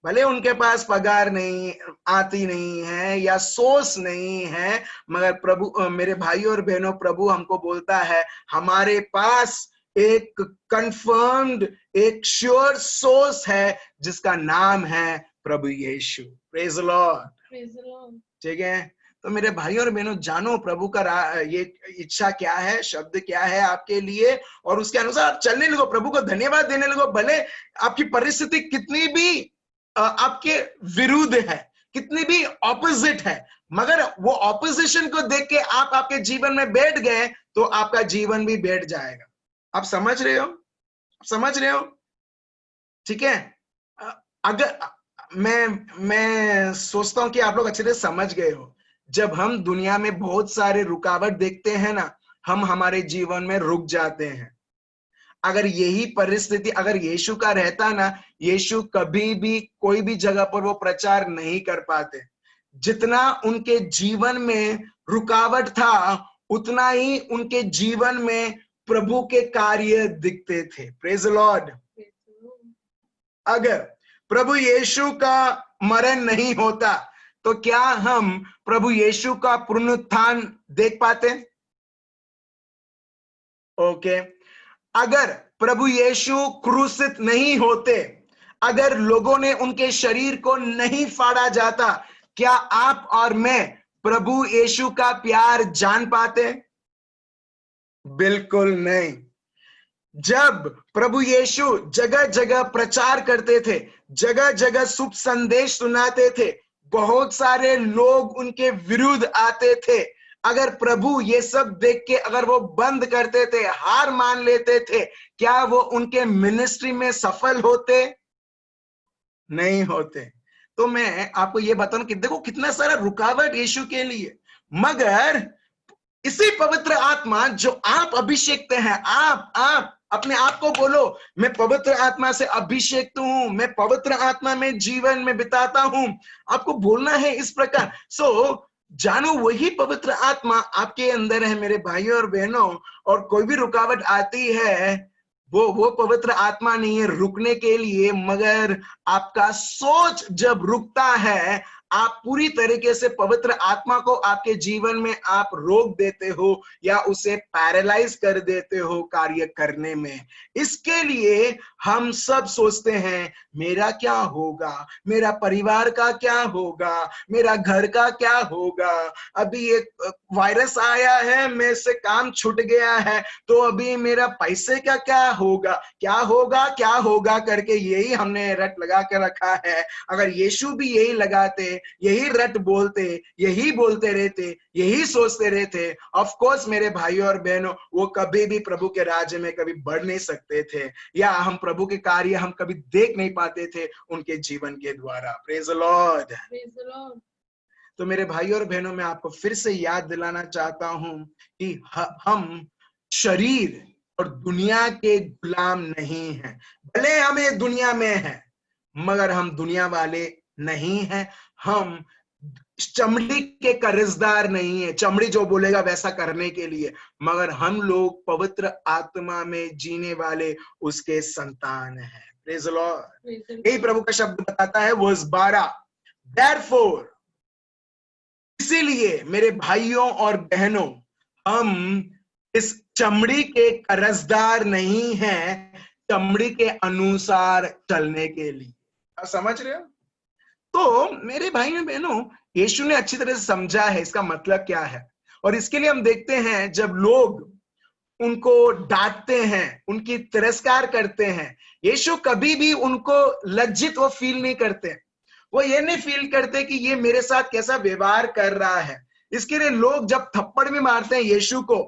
भले उनके पास पगार नहीं आती नहीं है या सोर्स नहीं है, मगर प्रभु मेरे भाई और बहनों, प्रभु हमको बोलता है हमारे पास एक कंफर्म्ड, एक श्योर सोर्स है जिसका नाम है प्रभु यीशु। Praise the Lord. Praise the Lord. ठीक है, तो मेरे भाई और बहनों, जानो प्रभु का ये इच्छा क्या है, शब्द क्या है आपके लिए, और उसके अनुसार आप चलने लगो, प्रभु को धन्यवाद देने लगो। भले आपकी परिस्थिति कितनी भी आपके विरुद्ध है, कितनी भी ऑपोजिट है, मगर वो ऑपोजिशन को देख के आप आपके जीवन में बैठ गए तो आपका जीवन भी बैठ जाएगा। आप समझ रहे हो? समझ रहे हो? ठीक है, अगर मैं सोचता हूं कि आप लोग अच्छे से समझ गए हो। जब हम दुनिया में बहुत सारे रुकावट देखते हैं ना, हम हमारे जीवन में रुक जाते हैं। अगर यही परिस्थिति अगर यीशु का रहता ना, यीशु कभी भी कोई भी जगह पर वो प्रचार नहीं कर पाते। जितना उनके जीवन में रुकावट था, उतना ही उनके जीवन में प्रभु के कार्य दिखते थे। Praise the Lord. Praise the Lord. अगर प्रभु यीशु का मरण नहीं होता तो क्या हम प्रभु यीशु का पुनरुत्थान देख पाते? ओके, अगर प्रभु यीशु क्रूसित नहीं होते, अगर लोगों ने उनके शरीर को नहीं फाड़ा जाता, क्या आप और मैं प्रभु यीशु का प्यार जान पाते? बिल्कुल नहीं। जब प्रभु यीशु जगह जगह प्रचार करते थे, जगह जगह शुभ संदेश सुनाते थे, बहुत सारे लोग उनके विरुद्ध आते थे। अगर प्रभु ये सब देख के अगर वो बंद करते थे, हार मान लेते थे, क्या वो उनके मिनिस्ट्री में सफल होते? नहीं होते। तो मैं आपको ये बताऊं कि देखो कितना सारा रुकावट यीशु के लिए, मगर इसी पवित्र आत्मा जो आप अभिषेक्त हैं, आप अपने आप को बोलो, मैं पवित्र आत्मा से अभिषेक्त हूं, मैं पवित्र आत्मा में जीवन में बिताता हूं। आपको बोलना है इस प्रकार। जानो वही पवित्र आत्मा आपके अंदर है मेरे भाइयों और बहनों, और कोई भी रुकावट आती है, वो पवित्र आत्मा नहीं है रुकने के लिए, मगर आपका सोच जब रुकता है, आप पूरी तरीके से पवित्र आत्मा को आपके जीवन में आप रोक देते हो या उसे पैरालाइज कर देते हो कार्य करने में। इसके लिए हम सब सोचते हैं मेरा क्या होगा, मेरा परिवार का क्या होगा, मेरा घर का क्या होगा, अभी एक वायरस आया है, मेरे से काम छूट गया है, तो अभी मेरा पैसे का क्या होगा, क्या होगा क्या होगा करके यही हमने रट लगा के रखा है। अगर यीशु भी यही लगाते, यही रट बोलते, यही बोलते रहते, यही सोचते रहते, ऑफ कोर्स मेरे भाइयों और बहनों, वो कभी भी प्रभु के राज्य में कभी बढ़ नहीं सकते थे, या हम प्रभु के कार्य हम कभी देख नहीं पाते थे उनके जीवन के द्वारा। Praise the Lord. Praise the Lord. तो मेरे भाइयों और बहनों, मैं आपको फिर से याद दिलाना चाहता हूं कि हम शरीर और दुनिया के गुलाम नहीं हैं। भले हम ये दुनिया में हैं, मगर हम दुनिया वाले नहीं हैं। हम चमड़ी के कर्जदार नहीं है, चमड़ी जो बोलेगा वैसा करने के लिए, मगर हम लोग पवित्र आत्मा में जीने वाले उसके संतान हैं। Praise the Lord. Praise the Lord. यही प्रभु का शब्द बताता है, वर्स 12, Therefore, इसीलिए मेरे भाइयों और बहनों, हम इस चमड़ी के कर्जदार नहीं हैं, चमड़ी के अनुसार चलने के लिए। आप समझ रहे हो? तो मेरे भाइयों बहनों, यीशु ने अच्छी तरह से समझा है इसका मतलब क्या है, और इसके लिए हम देखते हैं जब लोग उनको डांटते हैं, उनकी तिरस्कार करते हैं, यीशु कभी भी उनको लज्जित वो फील नहीं करते। वो ये नहीं फील करते कि ये मेरे साथ कैसा व्यवहार कर रहा है। इसके लिए लोग जब थप्पड़ भी मारते हैं यीशु को,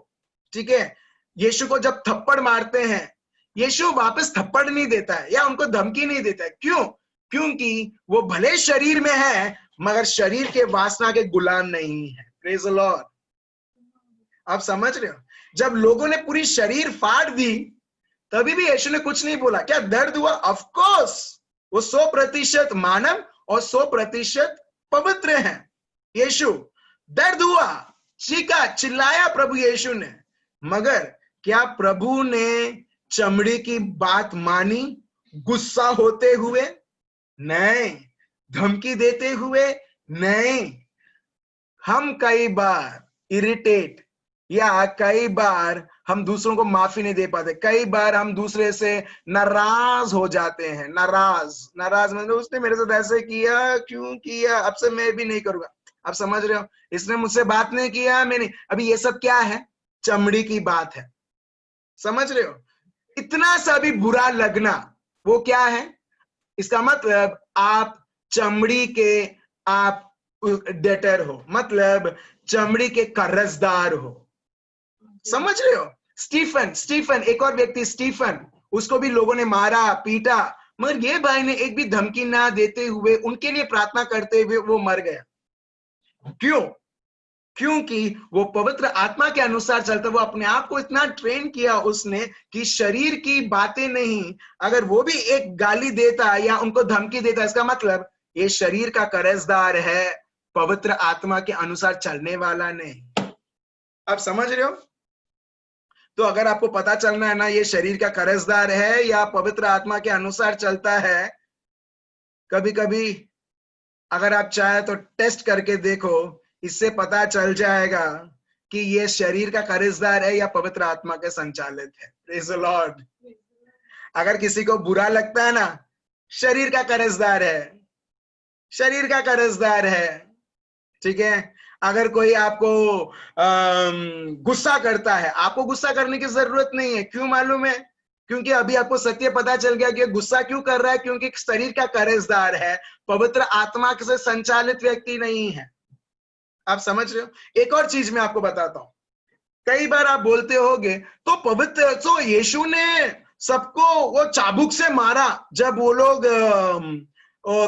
ठीक है, यीशु को जब थप्पड़ मारते हैं, यीशु वापस थप्पड़ नहीं देता है या उनको धमकी नहीं देता है। क्यों? क्योंकि वो भले शरीर में है, मगर शरीर के वासना के गुलाम नहीं है। Praise the Lord. आप समझ रहे हो? जब लोगों ने पूरी शरीर फाड़ दी, तभी भी यीशु ने कुछ नहीं बोला। क्या दर्द हुआ? ऑफ कोर्स, वो 100% मानव और 100% पवित्र है। यीशु दर्द हुआ, चीखा, चिल्लाया प्रभु यीशु ने, मगर क्या प्रभु ने चमड़ी की बात मानी गुस्सा होते हुए? नहीं। धमकी देते हुए नहीं। हम कई बार इरिटेट या कई बार हम दूसरों को माफी नहीं दे पाते, कई बार हम दूसरे से नाराज हो जाते हैं। नाराज मतलब उसने मेरे साथ ऐसे किया, क्यों किया, अब से मैं भी नहीं करूंगा। आप समझ रहे हो, इसने मुझसे बात नहीं किया, मैं नहीं। अभी ये सब क्या है? चमड़ी की बात है। समझ रहे हो, इतना सा भी बुरा लगना वो क्या है? इसका मतलब आप चमड़ी के आप डेटर हो, मतलब चमड़ी के कर्जदार हो। समझ रहे हो? स्टीफन एक और व्यक्ति स्टीफन, उसको भी लोगों ने मारा पीटा, मगर ये भाई ने एक भी धमकी ना देते हुए उनके लिए प्रार्थना करते हुए वो मर गया। क्यों? क्योंकि वो पवित्र आत्मा के अनुसार चलता। वो अपने आप को इतना ट्रेन किया उसने कि शरीर की बातें नहीं, अगर वो भी एक गाली देता या उनको धमकी देता, इसका मतलब ये शरीर का कर्जदार है, पवित्र आत्मा के अनुसार चलने वाला नहीं। आप समझ रहे हो? तो अगर आपको पता चलना है ना ये शरीर का कर्जदार है या पवित्र आत्मा के अनुसार चलता है, कभी कभी अगर आप चाहे तो टेस्ट करके देखो, इससे पता चल जाएगा कि ये शरीर का कर्जदार है या पवित्र आत्मा के संचालित है। Praise the Lord. अगर किसी को बुरा लगता है ना, शरीर का कर्जदार है, शरीर का कर्जदार है। ठीक है, अगर कोई आपको गुस्सा करता है, आपको गुस्सा करने की जरूरत नहीं है। क्यों मालूम है? क्योंकि अभी आपको सत्य पता चल गया कि गुस्सा क्यों कर रहा है, क्योंकि शरीर का कर्जदार है, पवित्र आत्मा से संचालित व्यक्ति नहीं है। आप समझ रहे हो? एक और चीज मैं आपको बताता हूं, कई बार आप बोलते होगे तो पवित्र, तो यीशु ने सबको वो चाबुक से मारा जब वो लोग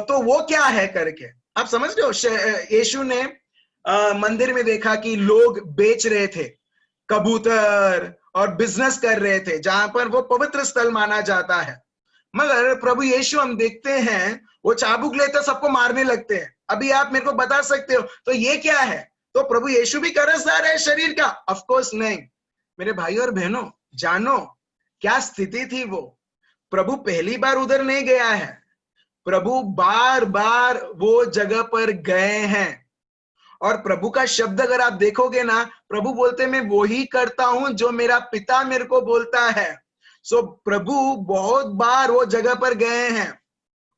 तो वो क्या है करके। आप समझ रहे हो? यीशु ने मंदिर में देखा कि लोग बेच रहे थे कबूतर और बिजनेस कर रहे थे, जहां पर वो पवित्र स्थल माना जाता है। मगर प्रभु यीशु हम देखते हैं वो चाबुक लेते सबको मारने लगते हैं। अभी आप मेरे को बता सकते हो तो ये क्या है? तो प्रभु यीशु भी कर्जदार है शरीर का? ऑफ कोर्स नहीं। मेरे भाई और बहनों, जानो क्या स्थिति थी वो। प्रभु पहली बार उधर नहीं गया है, प्रभु बार बार वो जगह पर गए हैं। और प्रभु का शब्द अगर आप देखोगे ना, प्रभु बोलते मैं वो ही करता हूं जो मेरा पिता मेरे को बोलता है। सो प्रभु बहुत बार वो जगह पर गए हैं।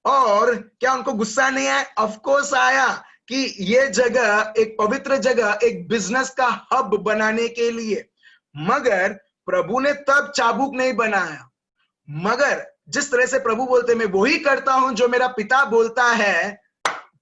और क्या उनको गुस्सा नहीं आया? ऑफ कोर्स आया कि ये जगह एक पवित्र जगह, एक बिजनेस का हब बनाने के लिए। मगर प्रभु ने तब चाबुक नहीं बनाया। मगर जिस तरह से प्रभु बोलते मैं वो ही करता हूं जो मेरा पिता बोलता है,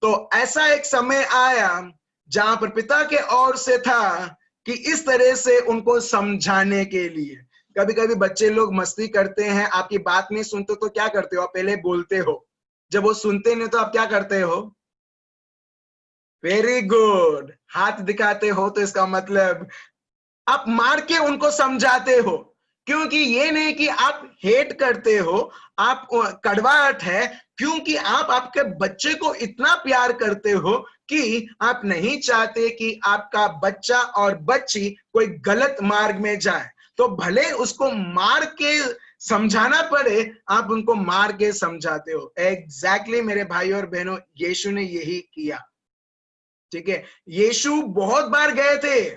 तो ऐसा एक समय आया जहां पर पिता के ओर से था कि इस तरह से उनको समझाने के लिए। कभी कभी बच्चे लोग मस्ती करते हैं, आपकी बात नहीं सुनते तो क्या करते हो? आप पहले बोलते हो, जब वो सुनते नहीं तो आप क्या करते हो? वेरी गुड, हाथ दिखाते हो। तो इसका मतलब आप मार के उनको समझाते हो, क्योंकि ये नहीं कि आप हेट करते हो, आप कड़वाहट है, क्योंकि आप आपके बच्चे को इतना प्यार करते हो कि आप नहीं चाहते कि आपका बच्चा और बच्ची कोई गलत मार्ग में जाए। तो भले उसको मार के समझाना पड़े, आप उनको मार के समझाते हो। एग्जैक्टली मेरे भाई और बहनों, यीशु ने यही किया। ठीक है, यीशु बहुत बार गए थे,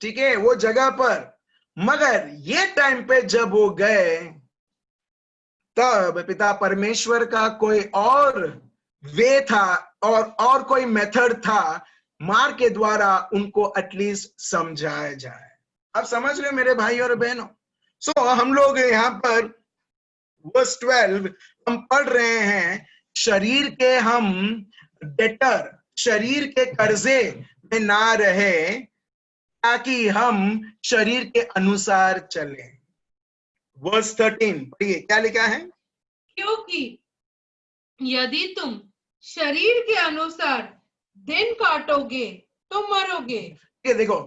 ठीक है, वो जगह पर। मगर ये टाइम पे जब वो गए, तब पिता परमेश्वर का कोई और वे था और कोई मेथड था, मार के द्वारा उनको एटलीस्ट समझाया जाए। आप समझ रहे मेरे भाई और बहनों? सो हम लोग यहाँ पर वर्स 12 हम पढ़ रहे हैं, शरीर के हम डेटर, शरीर के कर्जे में ना रहे, ताकि हम शरीर के अनुसार चलें। वर्स 13 पढ़िए, क्या लिखा है? क्योंकि यदि तुम शरीर के अनुसार दिन काटोगे तो मरोगे। ये देखो,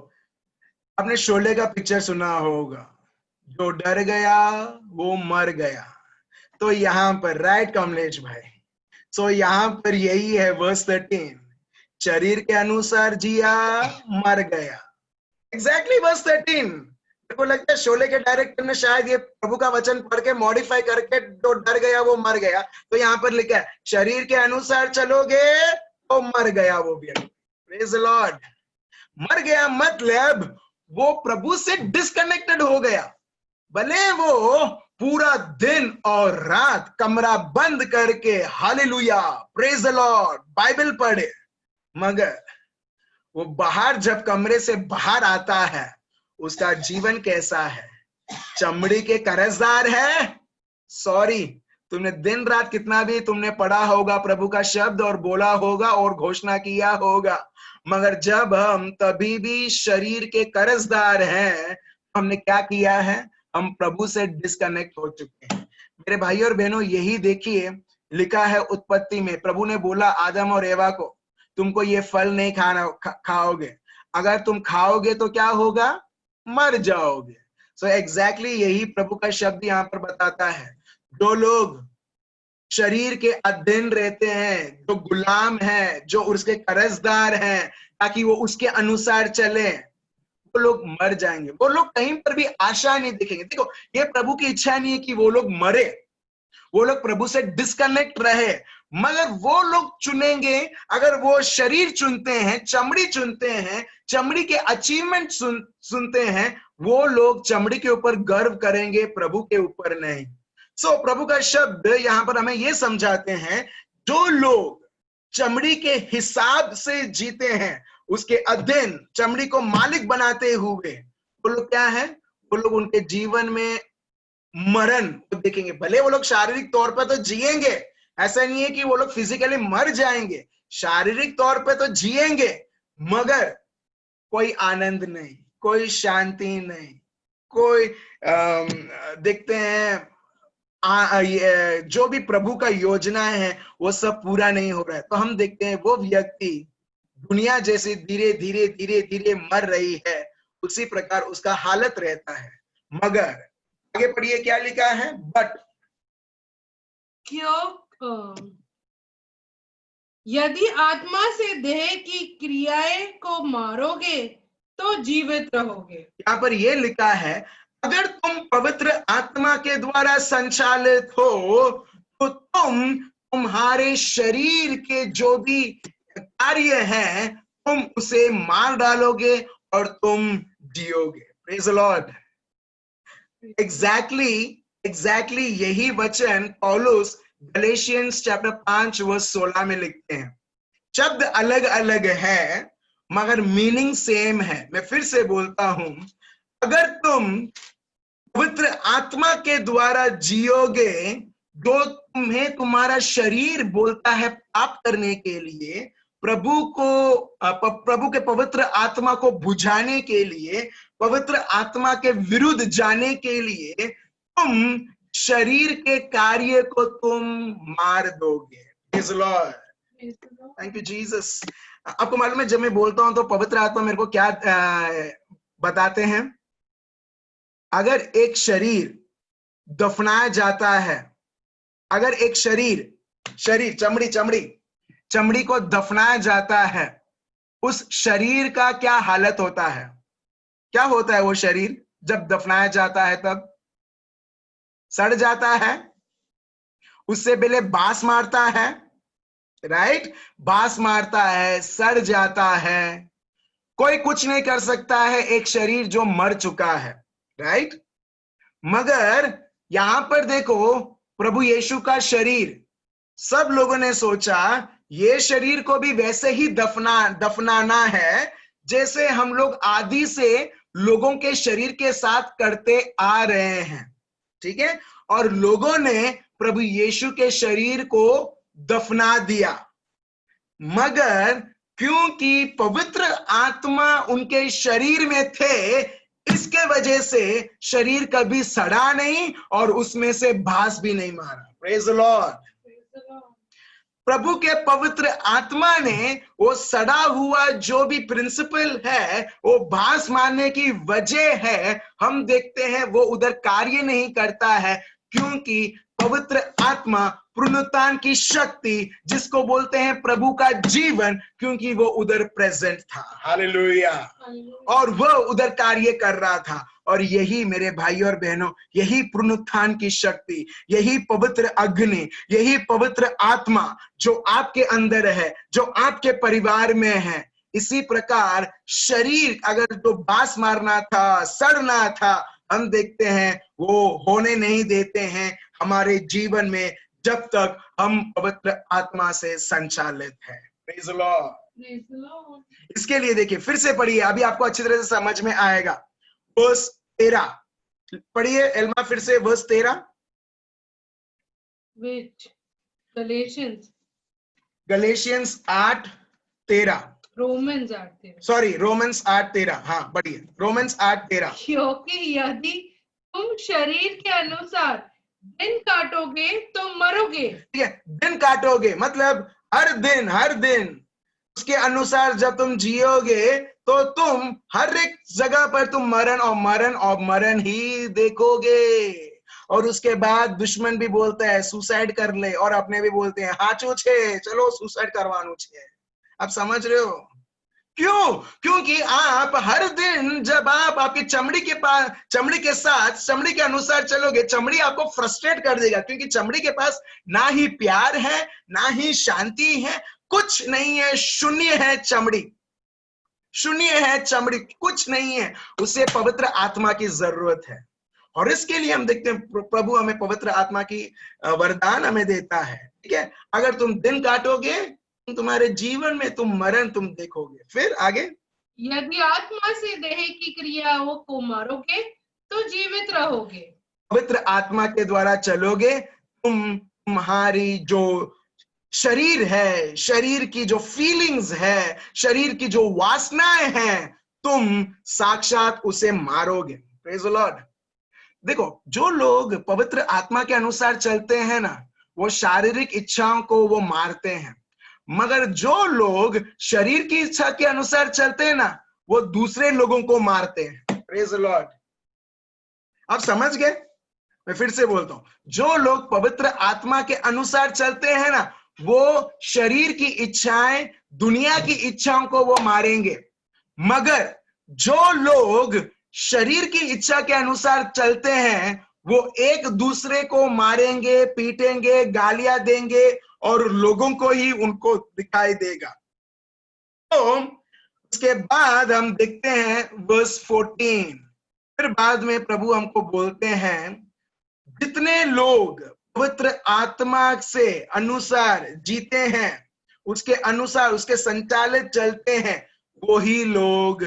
आपने शोले का पिक्चर सुना होगा, जो डर गया वो मर गया। तो यहाँ पर राइट कमलेश भाई, सो यहाँ पर यही है वर्स 13, शरीर के अनुसार जिया मर गया। एग्जैक्टली वर्स 13, मेरे को लगता है शोले के डायरेक्टर ने शायद ये प्रभु का वचन पढ़ के मॉडिफाई करके, जो डर गया वो मर गया, तो यहाँ पर लिखा है शरीर के अनुसार चलोगे तो मर गया वो भी। Praise the Lord. मर गया मतलब वो प्रभु से डिस्कनेक्टेड हो गया। भले वो पूरा दिन और रात कमरा बंद करके hallelujah praise the Lord Bible पढ़े, मगर वो बाहर जब कमरे से बाहर आता है उसका जीवन कैसा है? चमड़ी के कर्जदार है। सॉरी, तुमने दिन रात कितना भी तुमने पढ़ा होगा प्रभु का शब्द और बोला होगा और घोषणा किया होगा, मगर जब हम तभी भी शरीर के कर्जदार हैं, हमने क्या किया है? हम प्रभु से डिस्कनेक्ट हो चुके हैं। मेरे भाई और बहनों, यही देखिए लिखा है उत्पत्ति में, प्रभु ने बोला आदम और एवा को तुमको ये फल नहीं खाओगे, अगर तुम खाओगे तो क्या होगा? मर जाओगे। सो एग्जैक्टली यही प्रभु का शब्द यहाँ पर बताता है। जो लोग शरीर के अधीन रहते हैं, जो गुलाम हैं, जो उसके कर्जदार हैं ताकि वो उसके अनुसार चले, वो लोग मर जाएंगे। वो लोग कहीं पर भी आशा नहीं दिखेंगे। देखो, ये प्रभु की इच्छा नहीं है कि वो लोग मरे, वो लोग प्रभु से डिस्कनेक्ट रहे, मगर वो लोग चुनेंगे, अगर वो शरीर चुनते हैं, चमड़ी चुनते हैं, चमड़ी के अचीवमेंट सुनते हैं, वो लोग चमड़ी के ऊपर गर्व करेंगे, प्रभु के ऊपर नहीं। सो प्रभु का शब्द यहां पर हमें यह समझाते हैं, जो लोग चमड़ी के हिसाब से जीते हैं, उसके अधीन चमड़ी को मालिक बनाते हुए, वो लोग क्या है? वो लोग उनके जीवन में मरण को देखेंगे। भले वो लोग शारीरिक तौर पर तो जिएंगे, ऐसा नहीं है कि वो लोग फिजिकली मर जाएंगे, शारीरिक तौर पे तो जिएंगे, मगर कोई आनंद नहीं, कोई शांति नहीं, कोई देखते हैं जो भी प्रभु का योजना है वो सब पूरा नहीं हो रहा है। तो हम देखते हैं वो व्यक्ति दुनिया जैसे धीरे धीरे धीरे धीरे मर रही है, उसी प्रकार उसका हालत रहता है। मगर आगे पढ़िए क्या लिखा है? बट क्यों यदि आत्मा से देह की क्रियाएं को मारोगे तो जीवित रहोगे। यहाँ पर यह लिखा है, अगर तुम पवित्र आत्मा के द्वारा संचालित हो तो तुम तुम्हारे शरीर के जो भी कार्य हैं तुम उसे मार डालोगे और तुम जियोगे। Praise the Lord. एग्जैक्टली यही वचन पौलुस गलेशियंस चैप्टर 5 वर्स 16 में लिखते हैं। शब्द अलग अलग है मगर मीनिंग सेम है। मैं फिर से बोलता हूं, अगर तुम पवित्र आत्मा के द्वारा जियोगे, जो तुम्हें तुम्हारा शरीर बोलता है पाप करने के लिए, प्रभु के पवित्र आत्मा को बुझाने के लिए, पवित्र आत्मा के विरुद्ध जाने के लिए, तुम शरीर के कार्य को तुम मार दोगे। Praise the Lord, thank you Jesus. आपको मालूम है, जब मैं बोलता हूं तो पवित्र आत्मा मेरे को क्या बताते हैं? अगर एक शरीर दफनाया जाता है, अगर एक शरीर चमड़ी को दफनाया जाता है, उस शरीर का क्या हालत होता है? क्या होता है वो शरीर जब दफनाया जाता है? तब सड़ जाता है, उससे पहले बांस मारता है, राइट? बांस मारता है, सड़ जाता है, कोई कुछ नहीं कर सकता है एक शरीर जो मर चुका है, राइट? मगर यहां पर देखो, प्रभु यीशु का शरीर, सब लोगों ने सोचा ये शरीर को भी वैसे ही दफनाना है जैसे हम लोग आदि से लोगों के शरीर के साथ करते आ रहे हैं, ठीक है? और लोगों ने प्रभु यीशु के शरीर को दफना दिया, मगर क्योंकि पवित्र आत्मा उनके शरीर में थे, इसके वजह से शरीर कभी सड़ा नहीं और उसमें से भास भी नहीं मारा। Praise the Lord. प्रभु के पवित्र आत्मा ने वो सड़ा हुआ जो भी प्रिंसिपल है, वो भास मारने की वजह है, हम देखते हैं वो उधर कार्य नहीं करता है, क्योंकि पवित्र आत्मा, पुनरुत्थान की शक्ति, जिसको बोलते हैं प्रभु का जीवन, क्योंकि वो उधर प्रेजेंट था। हालेलुया। और वह उधर कार्य कर रहा था। और यही मेरे भाई और बहनों, यही पुनरुत्थान की शक्ति, यही पवित्र अग्नि, यही पवित्र आत्मा जो आपके अंदर है, जो आपके परिवार में है। इसी प्रकार शरीर अगर तो बास मारना था, सड़ना था, हम देखते हैं वो होने नहीं देते हैं हमारे जीवन में, जब तक हम पवित्र आत्मा से संचालित है। Praise the Lord। Praise the Lord. इसके लिए देखिए, फिर से पढ़िए, अभी आपको अच्छी तरह से समझ में आएगा। वर्स 13 पढ़िए एल्मा, फिर से verse 13। Which? Galatians. Galatians 8:13, Romans आते हैं। Sorry Romans 8:13। हाँ बढ़िए, रोमन्स 8:13। क्योंकि यदि तुम शरीर के अनुसार दिन काटोगे तो मरोगे। ठीक है, दिन काटोगे मतलब हर दिन उसके अनुसार जब तुम जियोगे तो तुम हर एक जगह पर तुम मरण ही देखोगे। और उसके बाद दुश्मन भी बोलता है सुसाइड कर ले, और अपने भी बोलते हैं हाँ छे चलो सुसाइड करवानो छे। आप समझ रहे हो क्यों? क्योंकि आप हर दिन जब आप आपकी चमड़ी के साथ चमड़ी के अनुसार चलोगे, चमड़ी आपको फ्रस्ट्रेट कर देगा, क्योंकि चमड़ी के पास ना ही प्यार है, ना ही शांति है, कुछ नहीं है, शून्य है चमड़ी, कुछ नहीं है। उसे पवित्र आत्मा की जरूरत है। और इसके लिए हम देखते हैं प्रभु हमें पवित्र आत्मा की वरदान हमें देता है। ठीक है, अगर तुम दिन काटोगे तुम्हारे जीवन में तुम मरण तुम देखोगे। फिर आगे, यदि आत्मा से देह की क्रियाओं को मारोगे तो जीवित रहोगे। पवित्र आत्मा के द्वारा चलोगे, तुम्हारी जो शरीर है, शरीर की जो फीलिंग्स है, शरीर की जो वासनाएं हैं, तुम साक्षात उसे मारोगे। Praise the Lord. देखो, जो लोग पवित्र आत्मा के अनुसार चलते हैं ना, वो शारीरिक इच्छाओं को वो मारते हैं, मगर जो लोग शरीर की इच्छा के अनुसार चलते हैं ना, वो दूसरे लोगों को मारते हैं। Praise the Lord. आप समझ गए? मैं फिर से बोलता हूं, जो लोग पवित्र आत्मा के अनुसार चलते हैं ना, वो शरीर की इच्छाएं, दुनिया की इच्छाओं को वो मारेंगे, मगर जो लोग शरीर की इच्छा के अनुसार चलते हैं, वो एक दूसरे को मारेंगे, पीटेंगे, गालियां देंगे, और लोगों को ही उनको दिखाई देगा। तो उसके बाद हम देखते हैं वर्स 14। फिर बाद में प्रभु हमको बोलते हैं, जितने लोग पवित्र आत्मा से अनुसार जीते हैं, उसके अनुसार उसके संचालित चलते हैं, वही लोग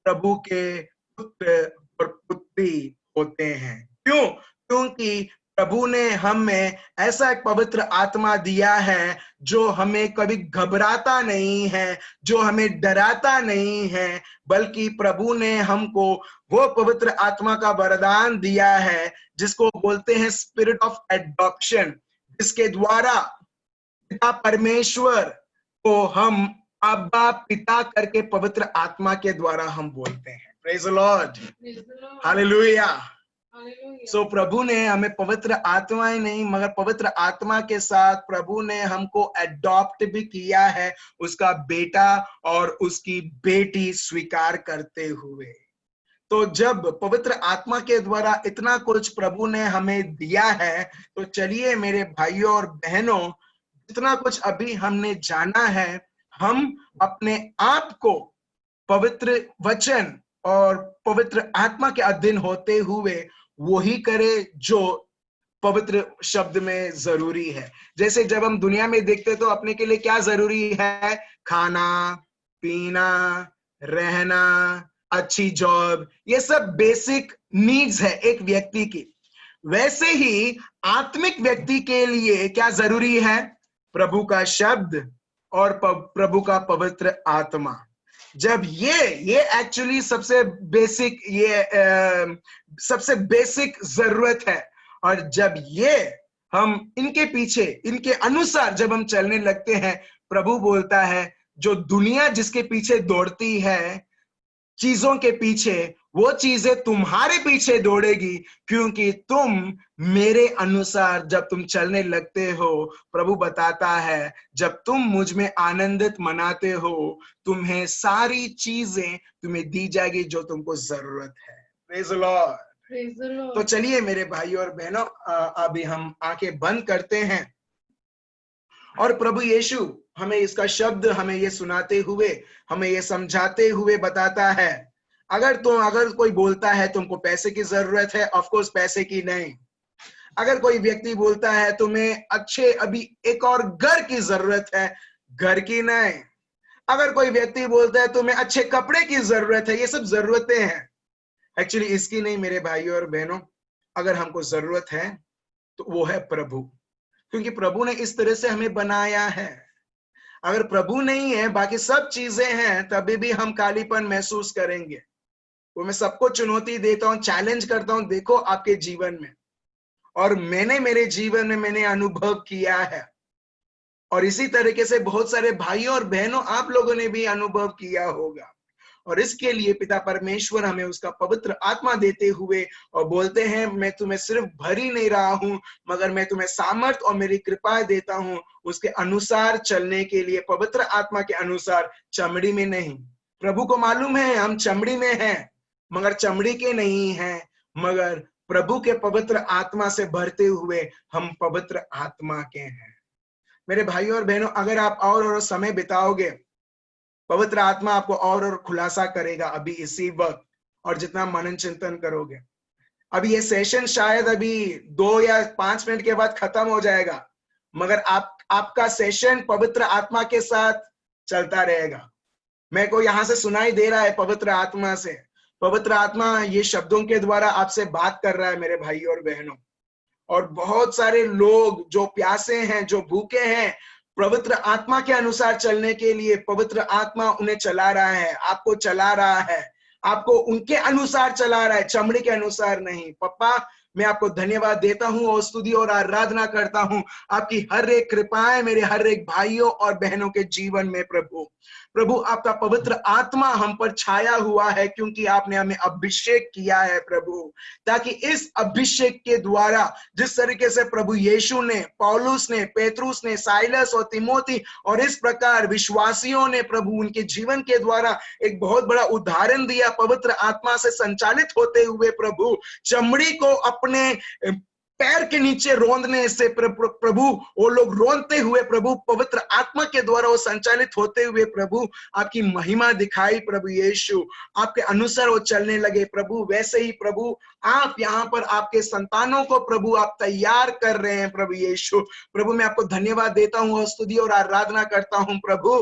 प्रभु के पुत्र और पुत्री होते हैं। क्यों? क्योंकि प्रभु ने हमें ऐसा एक पवित्र आत्मा दिया है जो हमें कभी घबराता नहीं है, जो हमें डराता नहीं है, बल्कि प्रभु ने हमको वो पवित्र आत्मा का वरदान दिया है जिसको बोलते हैं स्पिरिट ऑफ एडॉप्शन, जिसके द्वारा पिता परमेश्वर को हम अब्बा पिता करके पवित्र आत्मा के द्वारा हम बोलते हैं। Praise the Lord, hallelujah. So प्रभु ने हमें पवित्र आत्मा ही नहीं, मगर पवित्र आत्मा के साथ प्रभु ने हमको अडॉप्ट भी किया है, उसका बेटा और उसकी बेटी स्वीकार करते हुए। तो जब पवित्र आत्मा के द्वारा इतना कुछ प्रभु ने हमें दिया है, तो चलिए मेरे भाइयों और बहनों, जितना कुछ अभी हमने जाना है, हम अपने आप को पवित्र वचन और पवित्र आत्मा के अधीन होते हुए वही करे जो पवित्र शब्द में जरूरी है। जैसे जब हम दुनिया में देखते तो अपने के लिए क्या जरूरी है? खाना, पीना, रहना, अच्छी जॉब, ये सब बेसिक नीड्स है एक व्यक्ति की। वैसे ही आत्मिक व्यक्ति के लिए क्या जरूरी है? प्रभु का शब्द और प्रभु का पवित्र आत्मा। जब ये एक्चुअली सबसे बेसिक जरूरत है, और जब ये हम इनके पीछे, इनके अनुसार जब हम चलने लगते हैं, प्रभु बोलता है जो दुनिया जिसके पीछे दौड़ती है, चीजों के पीछे, वो चीजें तुम्हारे पीछे दौड़ेगी, क्योंकि तुम मेरे अनुसार जब तुम चलने लगते हो, प्रभु बताता है जब तुम मुझ में आनंदित मनाते हो, तुम्हें सारी चीजें तुम्हें दी जाएगी जो तुमको जरूरत है। Praise the Lord. Praise the Lord. तो चलिए मेरे भाइयों और बहनों, अभी हम आंखें बंद करते हैं और प्रभु यीशु हमें इसका शब्द हमें ये सुनाते हुए, हमें ये समझाते हुए बताता है, अगर कोई बोलता है तुमको पैसे की जरूरत है, ऑफ कोर्स पैसे की नहीं। अगर कोई व्यक्ति बोलता है तुम्हें अच्छे अभी एक और घर की जरूरत है, घर की नहीं। अगर कोई व्यक्ति बोलता है तुम्हें अच्छे कपड़े की जरूरत है, ये सब जरूरतें हैं, एक्चुअली इसकी नहीं मेरे भाइयों और बहनों। अगर हमको जरूरत है तो वो है प्रभु, क्योंकि प्रभु ने इस तरह से हमें बनाया है। अगर प्रभु नहीं है, बाकी सब चीजें हैं, तभी भी हम खालीपन महसूस करेंगे। वो मैं सबको चुनौती देता हूं, चैलेंज करता हूं, देखो आपके जीवन में, और मैंने मेरे जीवन में मैंने अनुभव किया है, और इसी तरीके से बहुत सारे भाइयों और बहनों आप लोगों ने भी अनुभव किया होगा। और इसके लिए पिता परमेश्वर हमें उसका पवित्र आत्मा देते हुए और बोलते हैं, मैं तुम्हें सिर्फ भर ही नहीं रहा हूं, मगर मैं तुम्हें सामर्थ और मेरी कृपा देता हूं उसके अनुसार चलने के लिए, पवित्र आत्मा के अनुसार, चमड़ी में नहीं। प्रभु को मालूम है हम चमड़ी में हैं, मगर चमड़ी के नहीं हैं, मगर प्रभु के पवित्र आत्मा से भरते हुए हम पवित्र आत्मा के हैं। मेरे भाइयों और बहनों, अगर आप और समय बिताओगे, पवित्र आत्मा आपको और खुलासा करेगा अभी इसी वक्त, और जितना मनन चिंतन करोगे। अभी ये सेशन शायद अभी 2 या 5 मिनट के बाद खत्म हो जाएगा, मगर आपका सेशन पवित्र आत्मा के साथ चलता रहेगा। मेरे को यहां से सुनाई दे रहा है पवित्र आत्मा से, पवित्र आत्मा ये शब्दों के द्वारा आपसे बात कर रहा है मेरे भाइयों और बहनों। और बहुत सारे लोग जो प्यासे हैं, जो भूखे हैं, पवित्र आत्मा के अनुसार चलने के लिए पवित्र आत्मा उन्हें चला रहा है, आपको चला रहा है, आपको उनके अनुसार चला रहा है, चमड़ी के अनुसार नहीं। पापा मैं आपको धन्यवाद देता हूं और स्तुति और आराधना करता हूं आपकी हर एक कृपाएं मेरे हर एक भाइयों और बहनों के जीवन में। प्रभु आपका पवित्र आत्मा हम पर छाया हुआ है, क्योंकि आपने हमें अभिषेक किया है प्रभु, ताकि इस अभिषेक के द्वारा जिस तरीके से प्रभु यीशु ने, पौलुस ने, पेतरुस ने, साइलस और तिमोथी और इस प्रकार विश्वासियों ने प्रभु उनके जीवन के द्वारा एक बहुत बड़ा उदाहरण दिया, पवित्र आत्मा से संचालित होते हुए प्रभु चमड़ी को अपने पैर के नीचे रोंदने से प्रभु वो लोग रोंदते हुए प्रभु पवित्र आत्मा के द्वारा वो संचालित होते हुए प्रभु आपकी महिमा दिखाई। प्रभु यीशु आपके अनुसार वो चलने लगे प्रभु। वैसे ही प्रभु आप यहाँ पर आपके संतानों को प्रभु आप तैयार कर रहे हैं प्रभु यीशु। प्रभु मैं आपको धन्यवाद देता हूँ और स्तुति और आराधना करता हूँ प्रभु।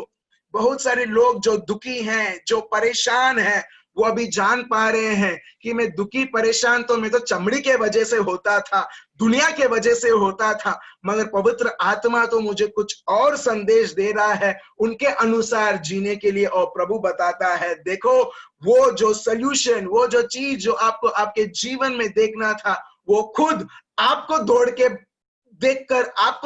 बहुत सारे लोग जो दुखी हैं, जो परेशान हैं, वो अभी जान पा रहे हैं कि मैं दुखी परेशान तो मैं तो चमड़ी के वजह से होता था, दुनिया के वजह से होता था, मगर पवित्र आत्मा तो मुझे कुछ और संदेश दे रहा है उनके अनुसार जीने के लिए। और प्रभु बताता है देखो वो जो सॉल्यूशन, वो जो चीज जो आपको आपके जीवन में देखना था, वो खुद आपको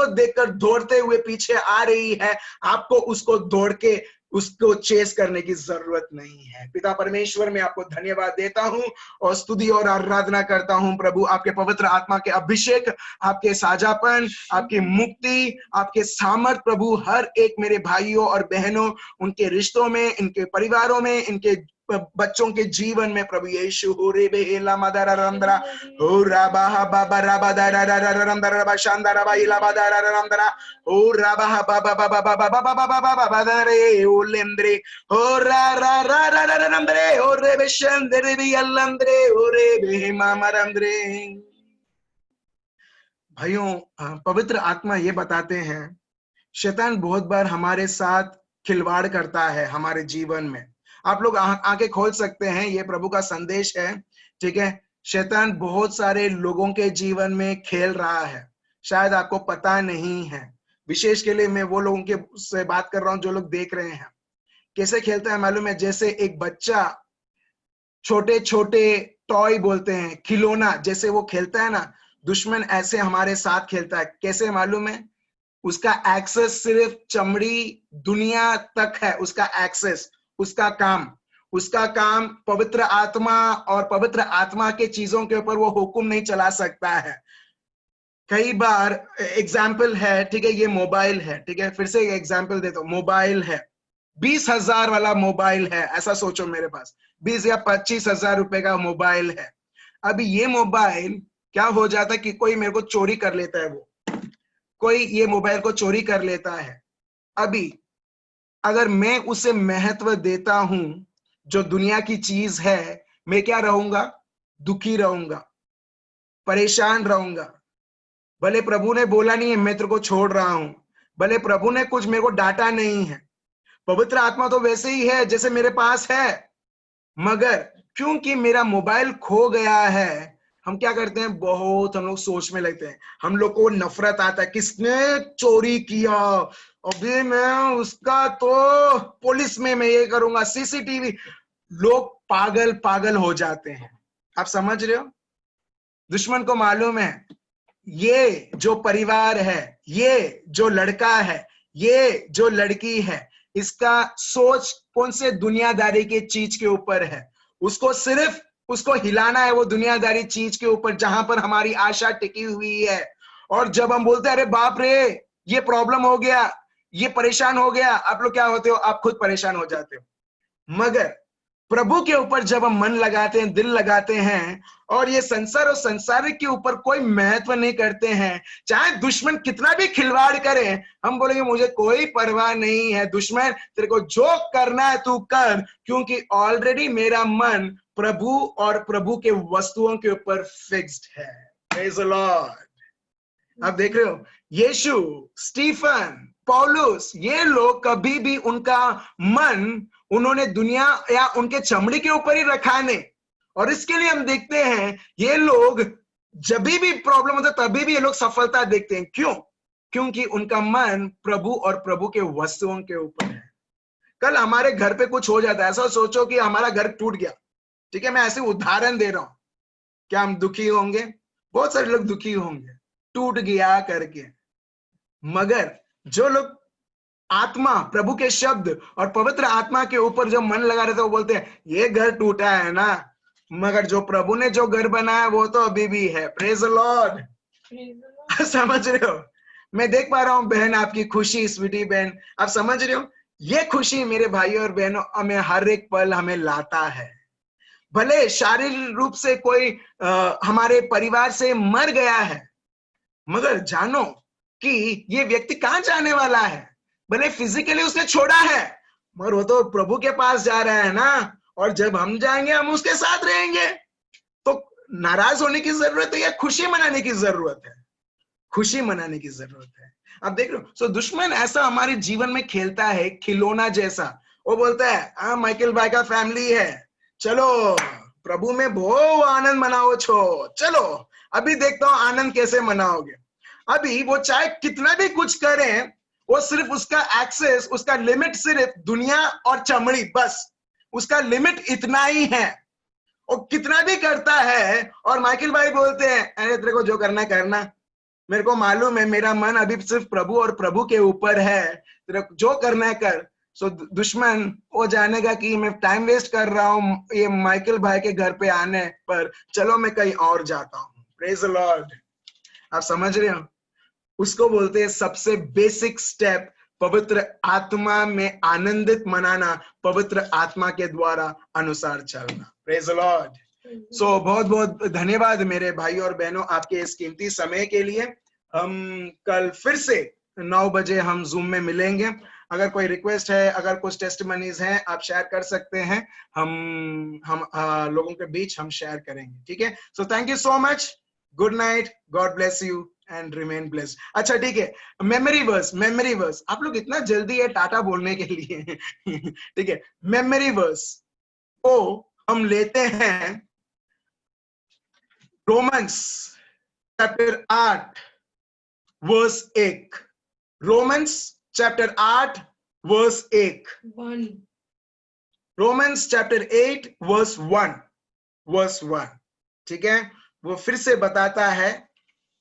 देखकर दौड़ते हुए पीछे आ रही है। आपको उसको दौड़ के उसको चेस करने की जरूरत नहीं है। पिता परमेश्वर मैं आपको धन्यवाद देता हूं और स्तुति और आराधना करता हूं प्रभु। आपके पवित्र आत्मा के अभिषेक, आपके साझापन, आपकी मुक्ति, आपके सामर्थ प्रभु हर एक मेरे भाइयों और बहनों, उनके रिश्तों में, इनके परिवारों में, इनके बच्चों के जीवन में प्रभु यीशु हो रे बेला मदरा रंदरा हो राबा बाबा राबा दारा रंदरा रबा शांदरा बा इला बादारा रंदरा हो राबा बाबा बाबा बाबा बाबा बाबा बाबा दरे ओ लेंद्रे हो रा रा रा रा रंदरे हो रे बेशंदरे भी अल्लंद्रे हो रे बे मामा रंदरे। भाइयों पवित्र आत्मा ये बताते हैं शैतान बहुत बार हमारे साथ खिलवाड़ करता है हमारे जीवन में। आप लोग आंखें खोल सकते हैं, ये प्रभु का संदेश है, ठीक है। शैतान बहुत सारे लोगों के जीवन में खेल रहा है, शायद आपको पता नहीं है। विशेष के लिए मैं वो लोगों के से बात कर रहा हूं जो लोग देख रहे हैं। कैसे खेलता है मालूम है? जैसे एक बच्चा छोटे छोटे टॉय बोलते हैं, खिलौना, जैसे वो खेलता है ना, दुश्मन ऐसे हमारे साथ खेलता है। कैसे मालूम है? उसका एक्सेस सिर्फ चमड़ी दुनिया तक है, उसका एक्सेस, उसका काम। उसका काम पवित्र आत्मा और पवित्र आत्मा के चीजों के ऊपर वो हुक्म नहीं चला सकता है। कई बार एग्जाम्पल है, ठीक है, ये मोबाइल है, ठीक है, फिर से एग्जाम्पल देता हूं, मोबाइल है, 20,000 वाला मोबाइल है, ऐसा सोचो मेरे पास 20 या 25,000 रुपए का मोबाइल है। अभी ये मोबाइल क्या हो जाता है कि कोई मेरे को चोरी कर लेता है, वो कोई ये मोबाइल को चोरी कर लेता है। अभी अगर मैं उसे महत्व देता हूं, जो दुनिया की चीज है, मैं क्या रहूंगा? दुखी रहूंगा, परेशान रहूंगा। भले प्रभु ने बोला नहीं है मैं तेरे को छोड़ रहा हूं, भले प्रभु ने कुछ मेरे को डांटा नहीं है, पवित्र आत्मा तो वैसे ही है जैसे मेरे पास है, मगर क्योंकि मेरा मोबाइल खो गया है, हम क्या करते हैं? बहुत हम लोग सोच में लगते हैं, हम लोग को नफरत आता है, किसने चोरी किया, अभी मैं उसका तो पुलिस में मैं ये करूंगा, सीसीटीवी। लोग पागल पागल हो जाते हैं। आप समझ रहे हो? दुश्मन को मालूम है ये जो परिवार है, ये जो लड़का है, ये जो लड़की है, इसका सोच कौन से दुनियादारी के चीज के ऊपर है। उसको सिर्फ उसको हिलाना है वो दुनियादारी चीज के ऊपर जहां पर हमारी आशा टिकी हुई है। और जब हम बोलते हैं अरे बाप रे ये प्रॉब्लम हो गया, ये परेशान हो गया, आप लोग क्या होते हो? आप खुद परेशान हो जाते हो। मगर प्रभु के ऊपर जब हम मन लगाते हैं, दिल लगाते हैं, और ये संसार और संसारिक के ऊपर कोई महत्व नहीं करते हैं, चाहे दुश्मन कितना भी खिलवाड़ करे, हम बोलेंगे मुझे कोई परवाह नहीं है, दुश्मन तेरे को जो करना है तू कर, क्योंकि ऑलरेडी मेरा मन प्रभु और प्रभु के वस्तुओं के ऊपर फिक्स्ड है। Praise the Lord. आप देख रहे हो, यीशु, स्टीफन, पौलुस, ये लोग कभी भी उनका मन उन्होंने दुनिया या उनके चमड़ी के ऊपर ही रखा नहीं। और इसके लिए हम देखते हैं ये लोग जब भी प्रॉब्लम होता है तभी भी ये लोग सफलता देखते हैं। क्यों? क्योंकि उनका मन प्रभु और प्रभु के वस्तुओं के ऊपर है। कल हमारे घर पे कुछ हो जाता है, ऐसा सोचो कि हमारा घर टूट गया, ठीक है, मैं ऐसे उदाहरण दे रहा हूं, क्या हम दुखी होंगे? बहुत सारे लोग दुखी होंगे, टूट गया करके। मगर जो लोग आत्मा, प्रभु के शब्द और पवित्र आत्मा के ऊपर जो मन लगा रहे थे, वो बोलते हैं ये घर टूटा है ना, मगर जो प्रभु ने जो घर बनाया वो तो अभी भी है। Praise the Lord. समझ रहे हो? मैं देख पा रहा हूं बहन आपकी खुशी, स्वीटी बहन, आप समझ रहे हो? ये खुशी मेरे भाइयों और बहनों हमें हर एक पल हमें लाता है। भले शारीरिक रूप से कोई हमारे परिवार से मर गया है, मगर जानो कि ये व्यक्ति कहां जाने वाला है। भले फिजिकली उसने छोड़ा है, मगर वो तो प्रभु के पास जा रहा है ना, और जब हम जाएंगे हम उसके साथ रहेंगे। तो नाराज होने की जरूरत है या खुशी मनाने की जरूरत है? खुशी मनाने की जरूरत है। आप देख रहे हो, सो दुश्मन ऐसा हमारे जीवन में खेलता है खिलौना जैसा। वो बोलता है हाँ माइकल भाई का फैमिली है, चलो प्रभु में बहुत आनंद मनाओ, चलो अभी देखता हूं आनंद कैसे मनाओगे। अभी वो चाहे कितना भी कुछ करें, वो सिर्फ उसका एक्सेस, उसका लिमिट सिर्फ दुनिया और चमड़ी, बस उसका लिमिट इतना ही है। और कितना भी करता है, और माइकल भाई बोलते हैं अरे तेरे को जो करना करना, मेरे को मालूम है मेरा मन अभी सिर्फ प्रभु और प्रभु के ऊपर है, तेरे को जो करना है कर। सो दुश्मन वो जानेगा कि मैं टाइम वेस्ट कर रहा हूं ये माइकल भाई के घर पे आने पर, चलो मैं कहीं और जाता हूं। Praise the Lord. आप समझ रहे हो? उसको बोलते हैं सबसे बेसिक स्टेप, पवित्र आत्मा में आनंदित मनाना, पवित्र आत्मा के द्वारा अनुसार चलना। Praise the Lord. सो बहुत बहुत धन्यवाद मेरे भाई और बहनों आपके इस कीमती समय के लिए। हम कल फिर से 9 बजे हम जूम में मिलेंगे। अगर कोई रिक्वेस्ट है, अगर कुछ टेस्टिमनीज हैं, आप शेयर कर सकते हैं, हम लोगों के बीच हम शेयर करेंगे, ठीक है? So thank you so much, good night, God bless you and remain blessed. अच्छा ठीक है, मेमोरी वर्स, आप लोग इतना जल्दी है टाटा बोलने के लिए ठीक है, मेमोरी वर्स को हम लेते हैं Romans chapter 8 verse 1। Romans chapter 8 verse 1। Romans chapter 8 verse 1। ठीक है, वो फिर से बताता है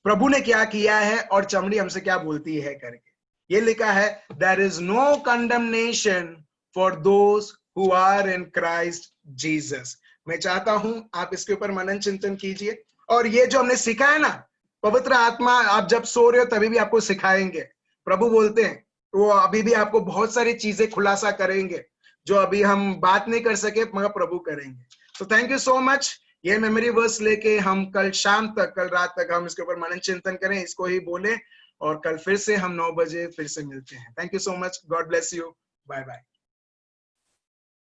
प्रभु ने क्या किया है और चमड़ी हमसे क्या बोलती है करके। ये लिखा है, there is no condemnation for those who are in Christ Jesus. मैं चाहता हूं आप इसके ऊपर मनन चिंतन कीजिए, और ये जो हमने सीखा है ना, पवित्र आत्मा आप जब सो रहे हो तभी भी आपको सिखाएंगे। प्रभु बोलते हैं वो अभी भी आपको बहुत सारी चीजें खुलासा करेंगे जो अभी हम बात नहीं कर सके, मगर प्रभु करेंगे। So thank you so much. ये मेमोरी वर्स लेके हम कल शाम तक, कल रात तक हम इसके ऊपर मनन चिंतन करें, इसको ही बोले, और कल फिर से हम 9 बजे फिर से मिलते हैं। Thank you so much. God bless you. Bye bye.